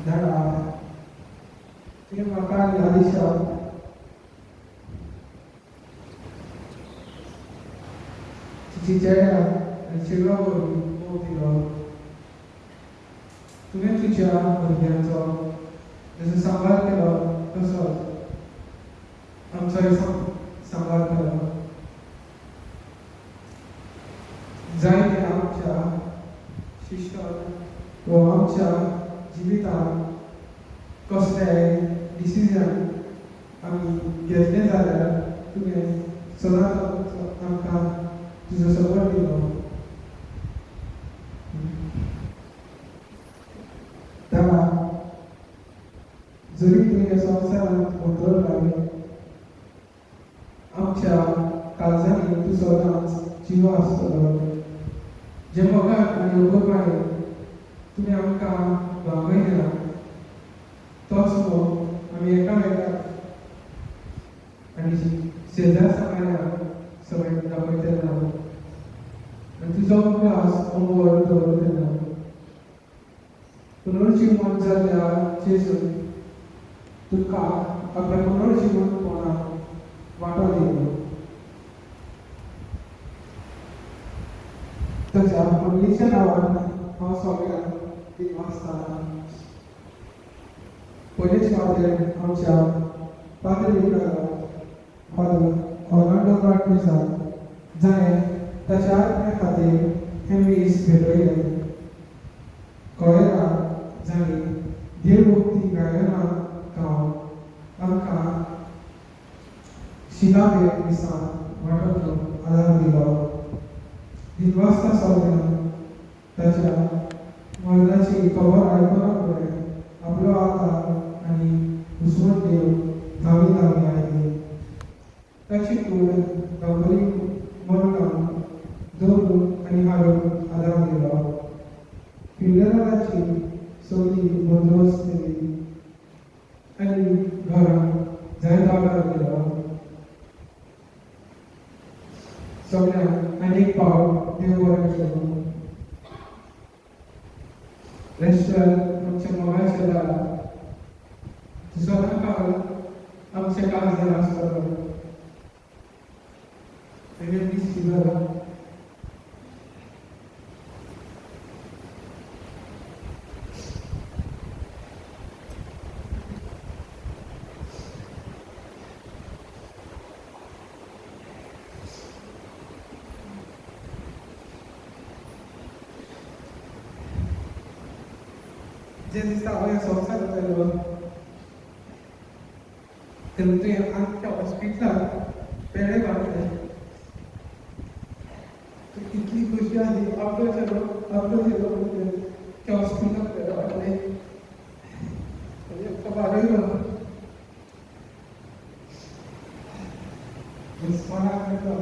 धाडा ते म्हाका ह्या दिसाक तिची चेड्या आनी चेडवा वरवीं मोग दिलो. तुवें तुज्या भुरग्यांचो जसो सांबाळ केलो तसोच आमचोय सांबाळ केलो. जायते आमच्या शिश्टान वा आमच्या जिवितांत कसलेय डिसिजन आमी घेतले जाल्यार तुवें सदांच आमकां तुजो सपोर्ट दिलो. देवा, जरी तुवें ह्या संवसारांत उतरला आमच्या काळजांनी तूं सदांच जिवो आसतलो. जे मोगाक आनी उगोरमायेन तुवें आमकां वागयला तोच मोग आमी एकामेकाक आनी शेजार समाजाक सगळ्यांक दाखयतना आनी तुजो उपास अमोल दवरतना पुनर्जीवन जाल्ल्या जेजून तुका आपल्या पुनर्जीवनपणाक वांटो दिलो. ताच्या मरणीच्या नांवान हांव सगळ्यांक दिनवासता. पयलेच फावटीर आमच्या पाद्री विकाराक फादर ऑर्नाल्डो कार्टिसा जाणें ताच्या आत्म्या खातीर हें वीस भेटयलें. कळ्ळें जाणी देवभक्ती गायनां गावन आमकां शिलाभेट दिसान वाटो आदार दिलो. दिनवासता सगळ्यांक ताच्या मरणाची खबर आयकना फुडें आपलो आकार आनी हुस्मट देव धांवी धांवी आयली. ताची कूड गांवकरी मडगांव दवरून आनी हाडून आदार दिलो. पिल्लराची सगळी बंदोबस्त केली आनी घरान जायतो आदार दिलो. सगळ्यांक आनीक पावट देव बरें करूं. रेस्टॉरंट आमच्या मोगाचें दार सदां काळ आमच्या काळजान आसतलो. तेणें दीस दिलो. जे दिसा हांव ह्या संवसारांत आयलो तेन्ना तुवें आमच्या हॉस्पिटलांत पेडे वांटले. कितली खोशी आली. आपलो चेडो म्हणून त्या हॉस्पिटलांत पेडे वांटले. बारयलो स्मराक येता.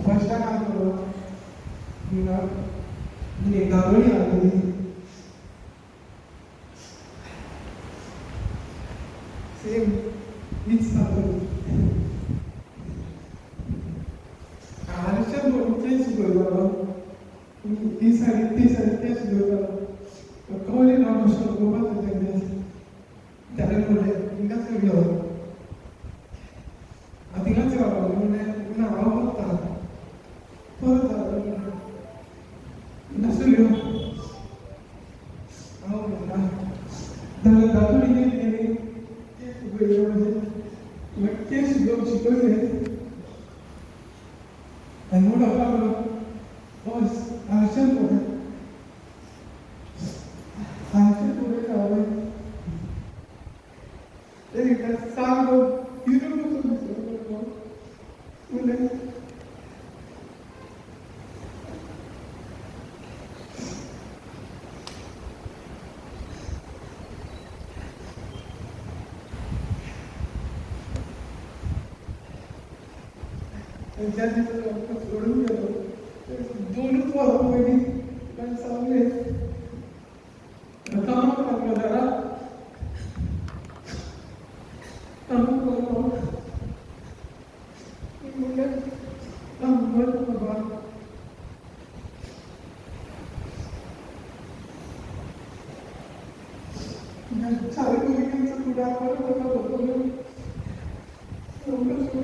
फर्स्टाक आसलो दादोळी हाडली. सेम हीच दादोळी. हारशें तें शिकयतालो. ही सायड ती सायड तें शिकयतालो. कळ्ळें ना मातशें उलोवपाक तें त्याने म्हणलें थिंगाच यो. हांव थिंगाच रावलो म्हणलें ना हांव वता परत नासल्यो. हांव म्हणटा जाल्यार दादोळी गेली तें शिकयलें. म्हणजे तें शिकयलें आनी म्हणून लागलो बस हारशें पळय हांवें ते सांगो हिरो कसो म्हणलें ज्या दिसा सोडून गेलो 2 वरां पयलीं ताणें सांगलें कामाक लागलो घरांत. कामाक लागलो म्हणलें बरें बाबा सारे भुरग्यांचो फुडार बरो करता सोडून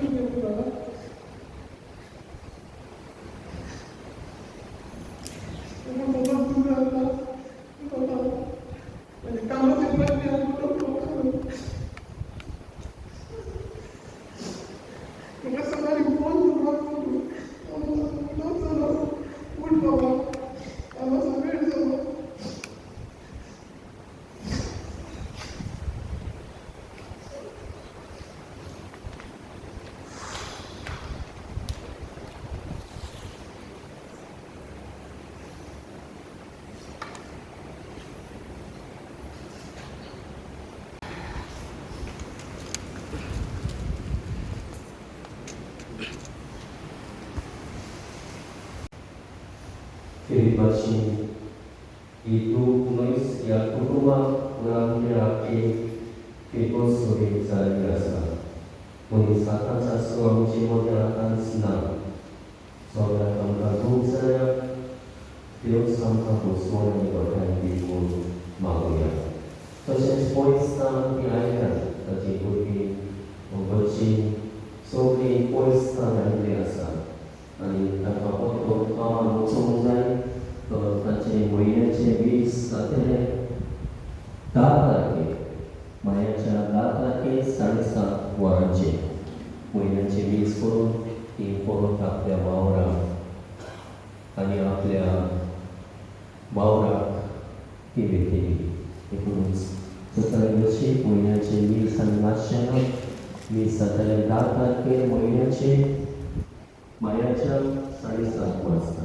गेलो बाबा. Kiribashi itu tulis ya kuruma kurang dirake kekos sebagai cara biasa menisahkan sesuatu menyerahkan senang saudara kamu saya tidak sampai bosan yang berkaitan dengan manusia. Terus pointan pilihan tadi bagi membaca sebagai pointan yang biasa. 아니 다가고 또 아무 총장 또 같이 모이는 제비 사태 다다게 마야 साडेसात वरांचे महिन्याचे 20 करून ती परत आपल्या वावराक आणि आपल्या वावराक ती भेटली. एकूणच जाताले वर्षी महिन्याचे 20 आणि 20 जाताले 10 तारखेर महिन्याचे मायाच्या 7:30 वाजता.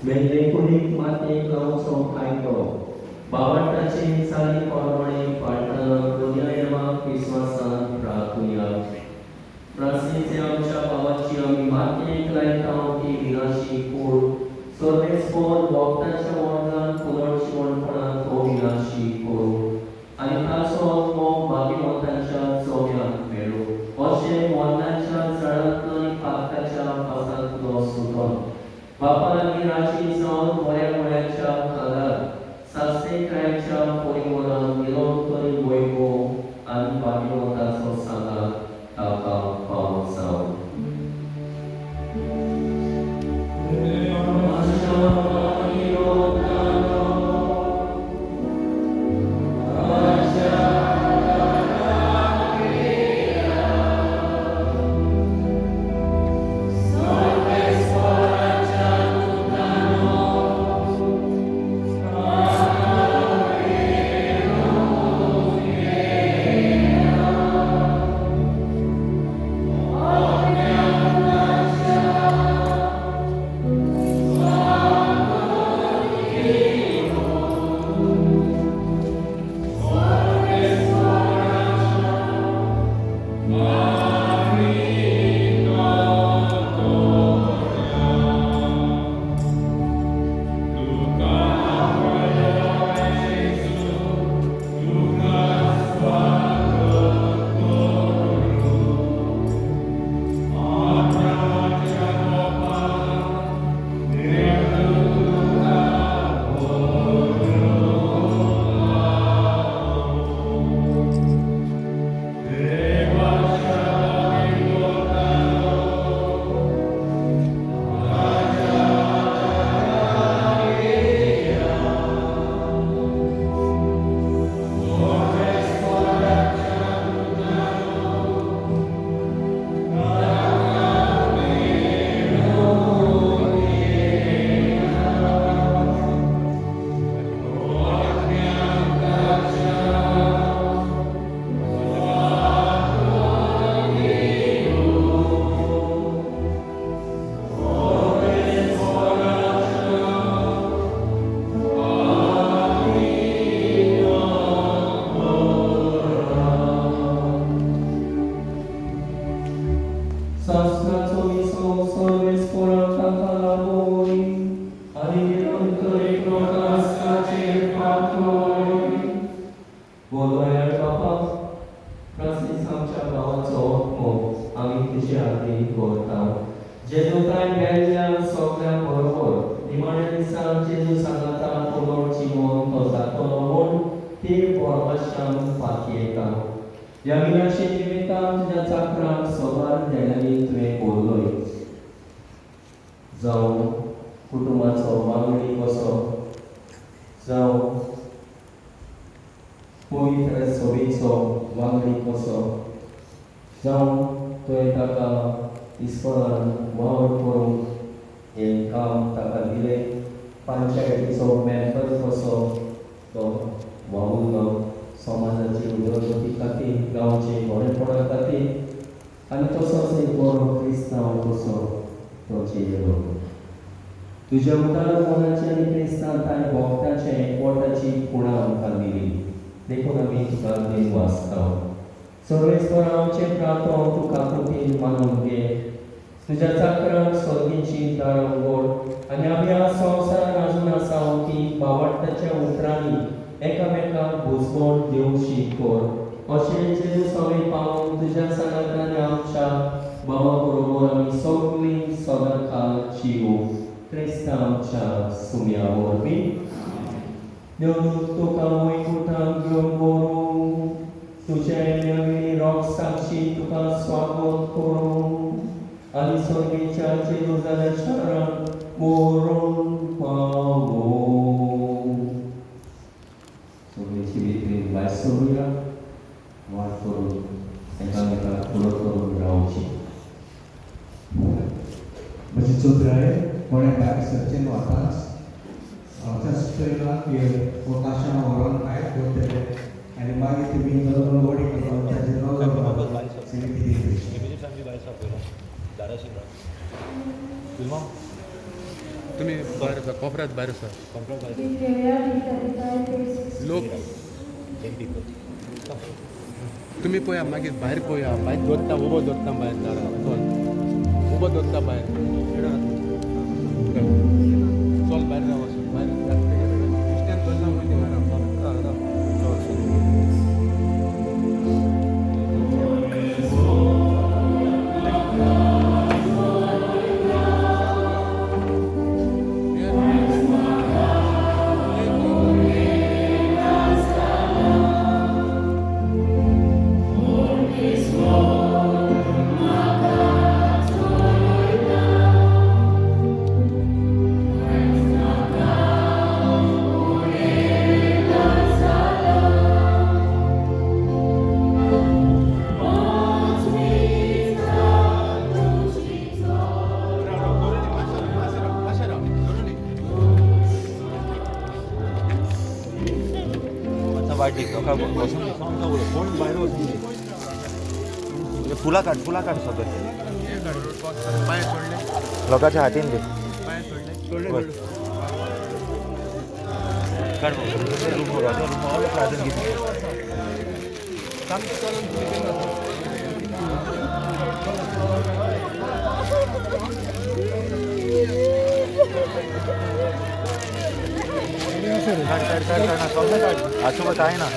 मेघलेकुडीक मातेक गांवचो कायदो बावटाचे चाली प्रमाणे पाळटना पुर्यायमाक विश्वासान प्रार्थुया. प्रार्थनेचे आमच्या भावाची आमी मातेक लायता ती विनाशी कूड सर्वेस्पोर वखदाच्या वर्गान पुनर्जीवनपणान तो विनाशी करूं आनी ताचो मोग भाग्यवंतांच्या चोव्याक मेळो. अशें वन्नाच्या झाडांतलो आनी पाखाच्या पासांतलो सुटोन बापालांनी राशी जावन बऱ्या खालार सास्तेकायच्या परिवारान निरंतर वैभव आनी भाग्यवंताचो सांगार ताका पावो जावं. जावं कुटुंबाचो वांगडी कसो जावं पवित्र सभेचो वांगडी कसो जावं तुवें ताका इस्कोलान वावर करूंक हें काम ताका दिलें. पंचायतीचो मेंबर कसो तो वावुरलो समाजाची उदरगती खातीर गांवचे बरेपणा खातीर आनी तसोच एक बरो क्रिस्तांव कसो तो चेलो. तुज्या उदार मनाचे आनी क्रिस्तांताय भोगताचे पोटाची खुणां आमकां दिली देखून आमी तुका देव वाचता. सर्वेस्परांचे प्रार्थना तुका कृपेन मानून घे. तुज्या चाकरांक स्वर्गीची दारां उगड आनी आमी ह्या संवसारान आजून आसा ती भावार्थाच्या उतरांनी एकामेकांक बुजवण दिवची कर. अशें जेजू सवें पावून तुज्या सांगातांनी आमच्या भावा बरोबर आमी सगळीं सदांकाळ जिवू क्रिस्तांच्या सुम्या वरवीं. देव तुका वैकुंठांत घेवन व्हरूं तुजे नेवरी रोग साक्षी तुका स्वागत करूं आनी स्वर्गीच्या जेजू जाल्या शारांत व्हरून Sudraya, mulai dari Serjen Watas, setelah dia vokasi orang kaya buat आणि मागे तुम्ही बरोबर वडी करतो त्याचे तुम्ही बाहेर जा, कोपऱ्यात बाहेर सर Victoria, D35, page 60. लोक तुम्ही पोया मागीर भायर पोया बायक दोत्ता उबो दोत्ता भायर दारा उबो दोत्ता भायर चल भायर राव भायर स्टँड दोत्ता म्हणजे फुला काढ सगळं पाय सोडले लोकांच्या हातीन दे सोडले काढ आजोबा आहे ना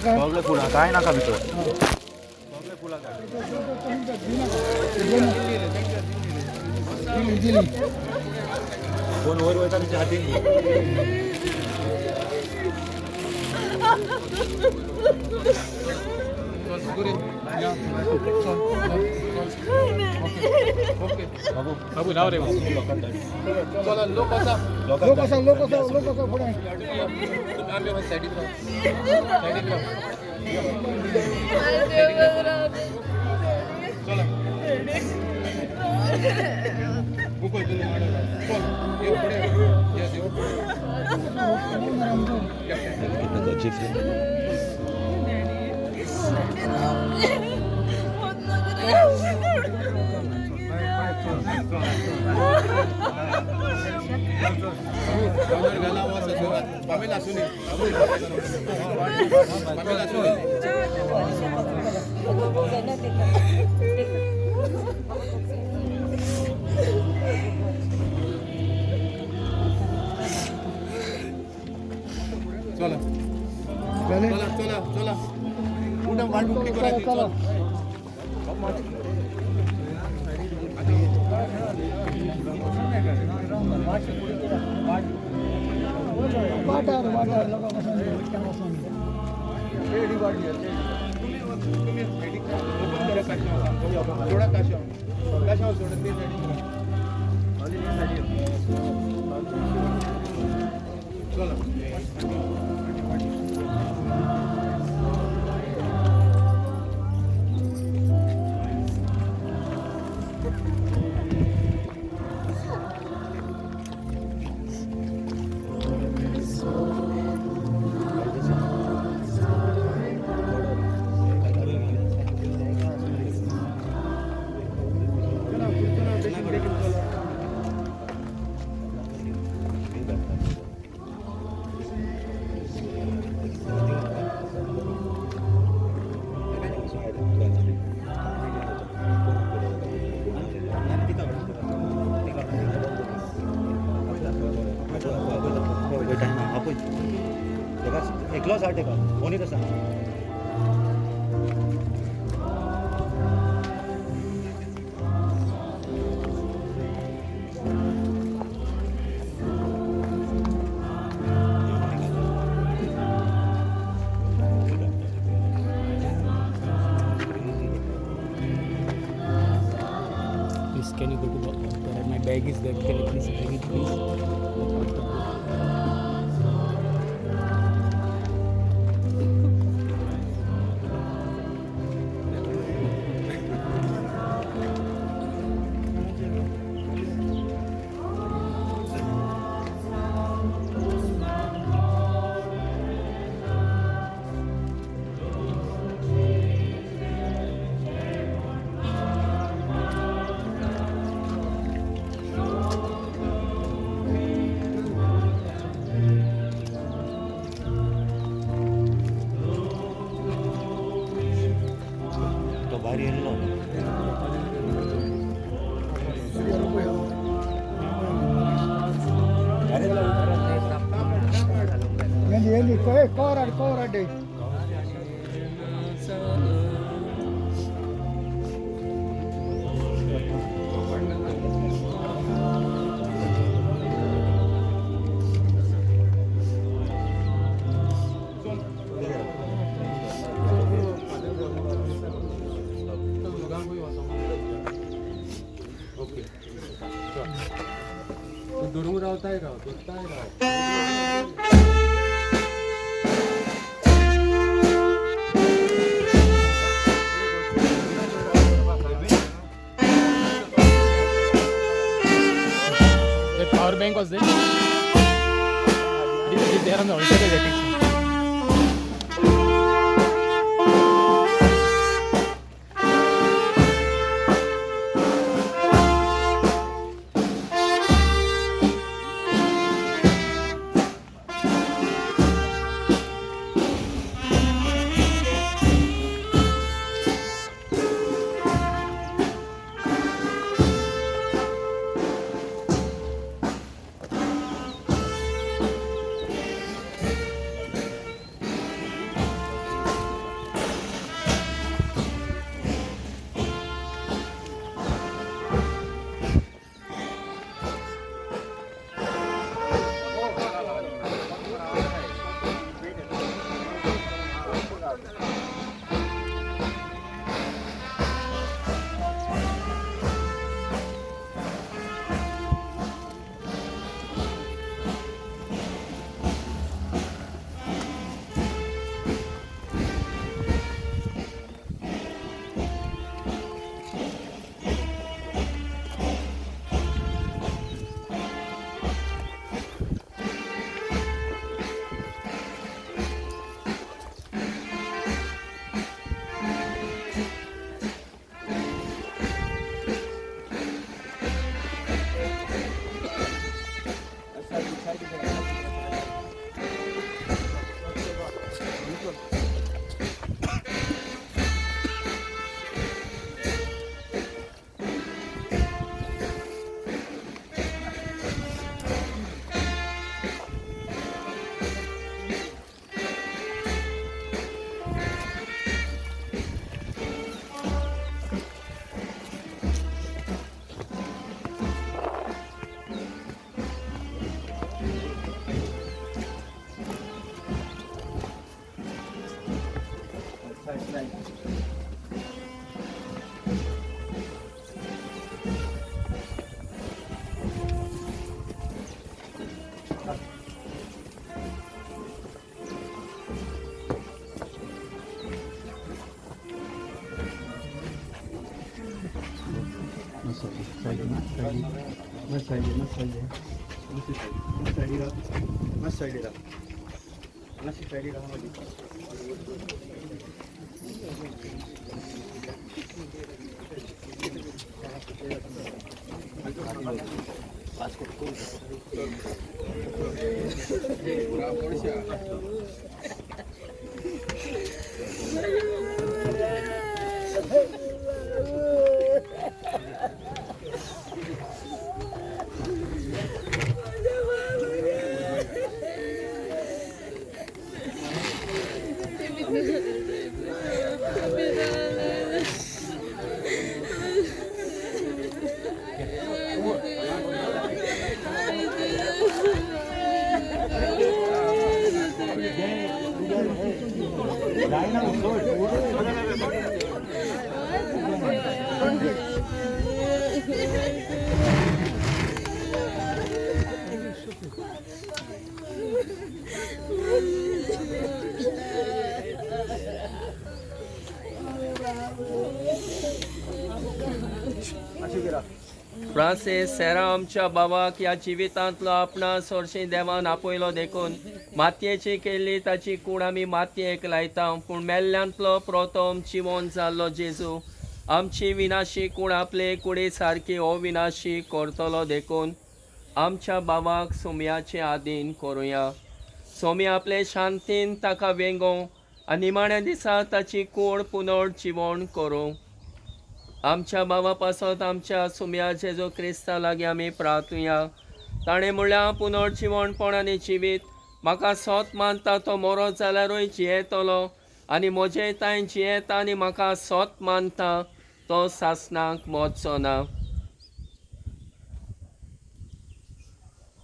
सगळे फुला काय नका भितर सगळे फुला कोण वर वयता तुमच्या हातीन बाबू लाव रे चला लोक असा पुढे आम्ही साईडीत राहू चला मुकुल तुम्ही चल ये पुढे या पामेला सुनी चला चला चला चला कुठं वाटपुटी करायची चला थोडा काशावर सोडत ते चला एकला 60 का कोणी कसा Please, can you go to the my bag is there. Can you please bring it, please? Okay दुरून रावताय राव दुखताय राव The power bank was there. It is there on the alternate attic. Francis Serra आमच्या बाबाक या जिवितांतलो आपणा सोरशी देवान आपयलो देखून मातयेची केल्ली ताची कूड आमी मातयेक लायता पूण मेल्ल्यांतलो प्रथम जिवोन जाल्लो जेजू आमची विनाशी कूड आपले कुडी सारकी अविनाशी करतलो देखून आमच्या बाबाक सोमयाचे आदीन करुया. सोमी आपले शांतीन ताका वेंगो आनी निमाण्या दिसा ताची कूड पुनर्जिवण करूं. आमच्या बाबा पासत आमच्या सुम्या जेजू क्रिस्ता लागीं आमी प्रार्थुया. ताणें म्हणल्यार पुनर्जिवणपण आनी जिवीत म्हाका सोत मानता तो मोरो जाल्यारूय जियेतलो आनी म्हजेताय जियेता आनी म्हाका सोत मानता तो सासणाक मोडचो ना.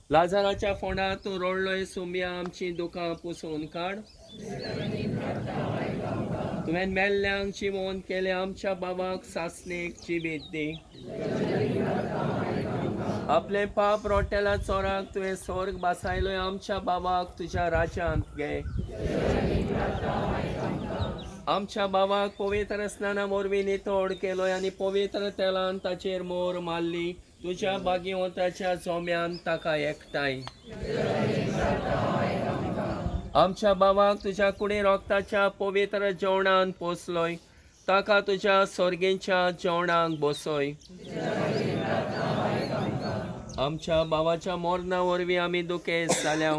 लाजाराच्या फोंडार तूं रोडलोय सुमया आमची दुकां पुसून काड. तुवें मेल्ल्यांक जिवोवन केले आमच्या बाबाक सासणेक जिवीत दी. आपले पाप रोटेला चोराक तुवें स्वर्ग बासायलोय आमच्या बाबाक तुज्या राज्यांत घे. आमच्या बाबाक पवित्र स्नाना वरवीं नितोड केलोय आनी पवित्र तेलान ताचेर मोर मारली. तुज्या भाग्यवंताच्या जोम्यान ताका एकठांय. आमच्या बाबाक तुज्या कुडी रोगताच्या पवित्र जेवणान पोसलोय. ताका तुज्या सोर्गींच्या जेवणाक बसोय. आमच्या बाबाच्या मोरणा वरवीं आमी दुखेस्त जाल्या.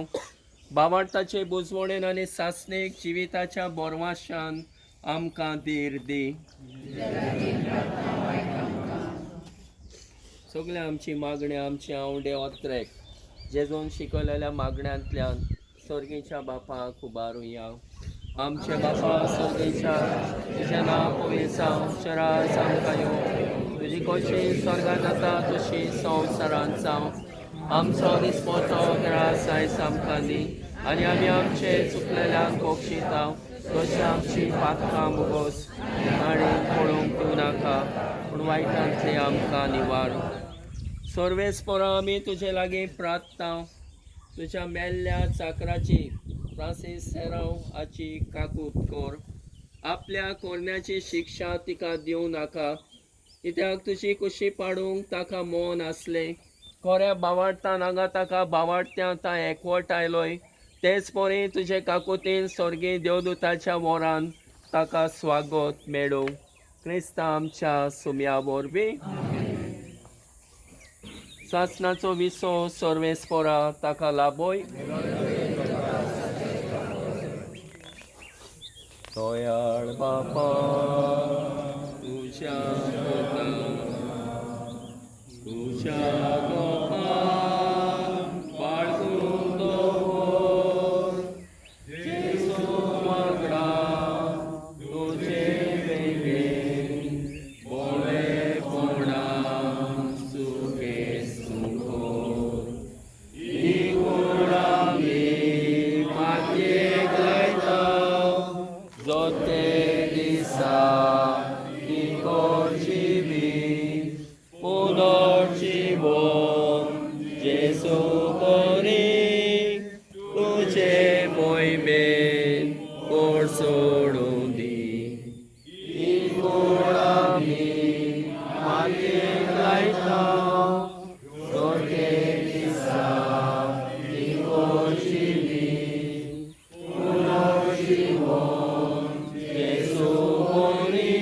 बाबार्ताचे बुजवणेन आनी सासणेक जिविताच्या बोरवाशान आमकां धीर दी. सगळे आमची मागणी आमचे आवडे ओत्रेक जेजून शिकयलेल्या मागण्यांतल्यान सर्गेच्या बापाक उबारुया. आमचे बापा सर्गेच्या तुजें नांव पवित्र जावं. शरास आमकां येवं. तुजी कशी स्वर्गांत जाता तशी संवसारांत जावं. आमचो दिसपतो त्रास आयज आमकां दी आनी आमी आमचे चुकलेल्यांक बक्षिता तशी आमची पातकां मुगोस आनी पळोवंक दिवं नाका पूण वायटांतली आमकां निवाड. सर्वेस्परा आमी तुजे लागीं प्रार्थना. तुज्या मेल्ल्या चाकराची फ्रांसीस सेरांव हाची काकूट कर. आपल्या कोरण्याची शिक्षा तिका दिवं नाका कित्याक तुजी कुशी पाडूंक ताका मोन आसलें. खऱ्या बावार्थान हांगा ताका बावार्थ्यांत एकवट आयलोय. तेच परी तुजे काकुतीन स्वर्गी देवदूताच्या वरान ताका स्वागत मेळूं. क्रिस्ता आमच्या सुम्या वरवीं. सासणाचो विसो सर्वेस्परा ताका लाबोय. दयाळ बापा तुज्या तुज्या गोपान बाळगून दवर. जेजू वांगडा तुजे वेगळे बोळेपणान सुखे सुखोर. ही कूड आमी मातयेक लायता जोते दिसा इकोची बी पुनर्जीवन जेजू बरी तुजे मोहिमेन कोड सोडून दी. ही कूड आमी मातयेक लायता जोते दिसा इकोची बी पुनर्जीवन जेजू बरी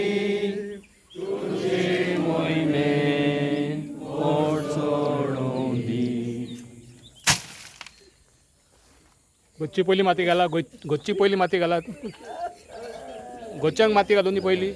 तुजे मोहिमेन कोड सोडून दी. गोच्ची पयली माती घाला. गोच्ची पयली माती घालात. गोच्यांक माती घालून दी पयली.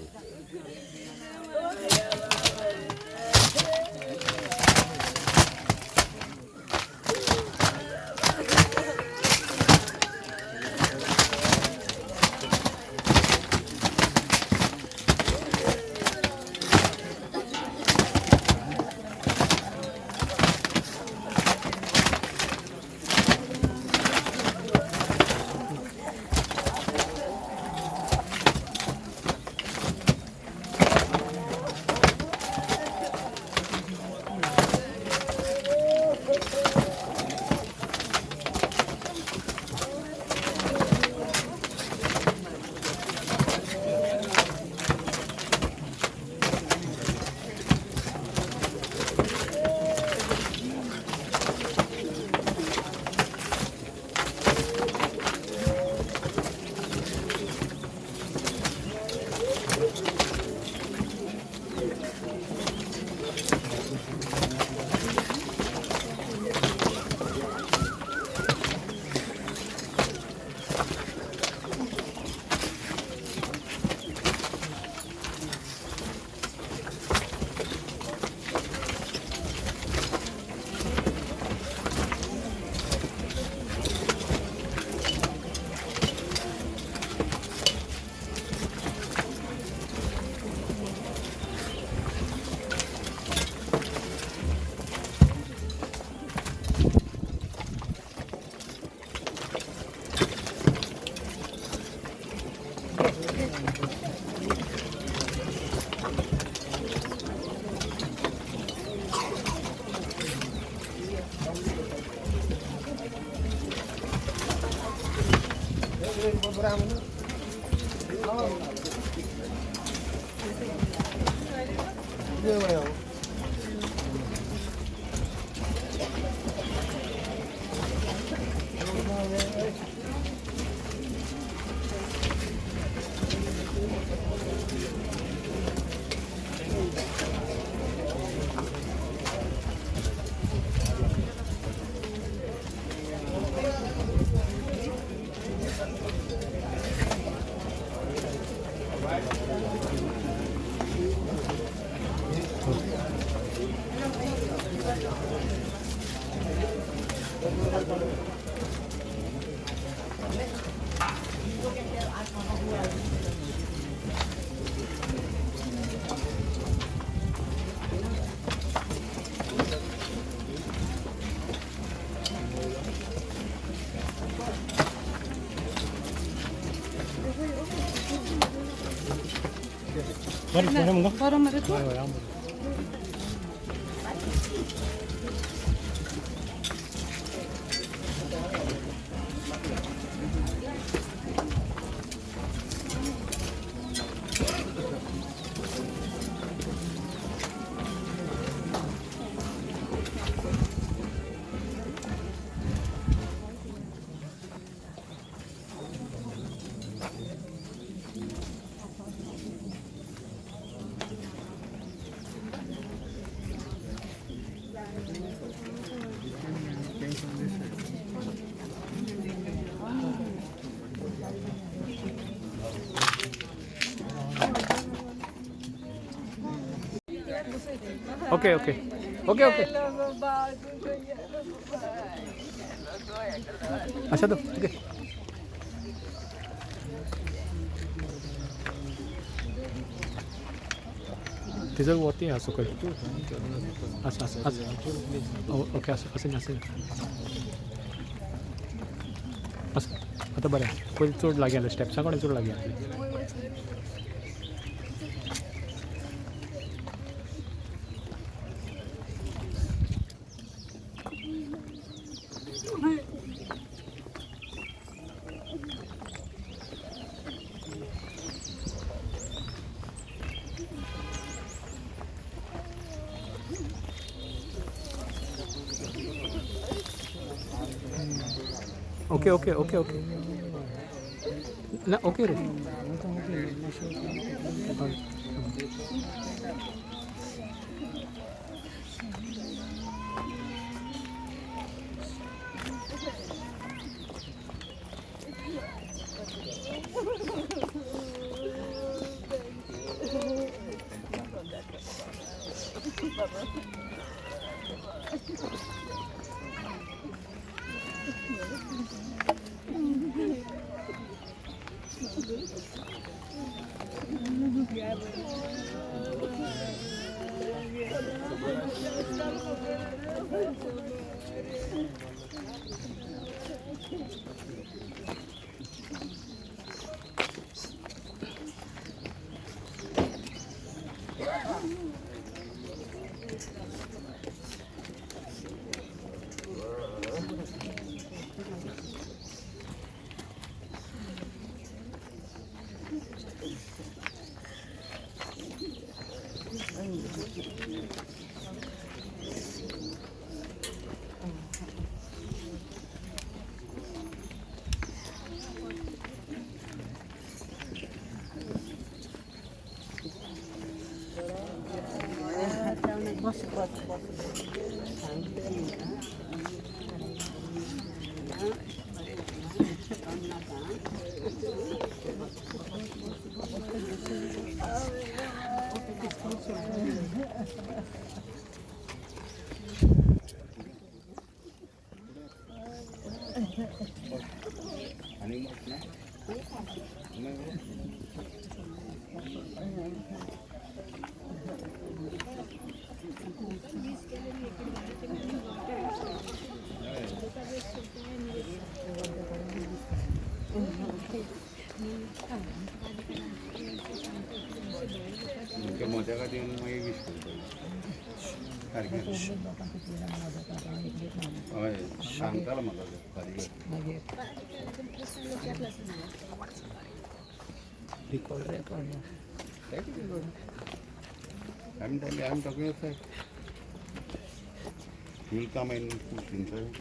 Okay, okay. Okay, okay. Aşağıda. Okay. तिचं वरती आहे असं काही असं असं असं ओके असं असं असं असं आता बरं आहे पहिले चोड लागेल स्टेप्सा कडे चोड लागेल ओके ओके ओके ओके ना ओके रे मोदका देऊन मागीर वीस सारकें हय सांगतालो म्हाका कारीगर I'm talking of fact. He'll come and put inside.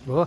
हो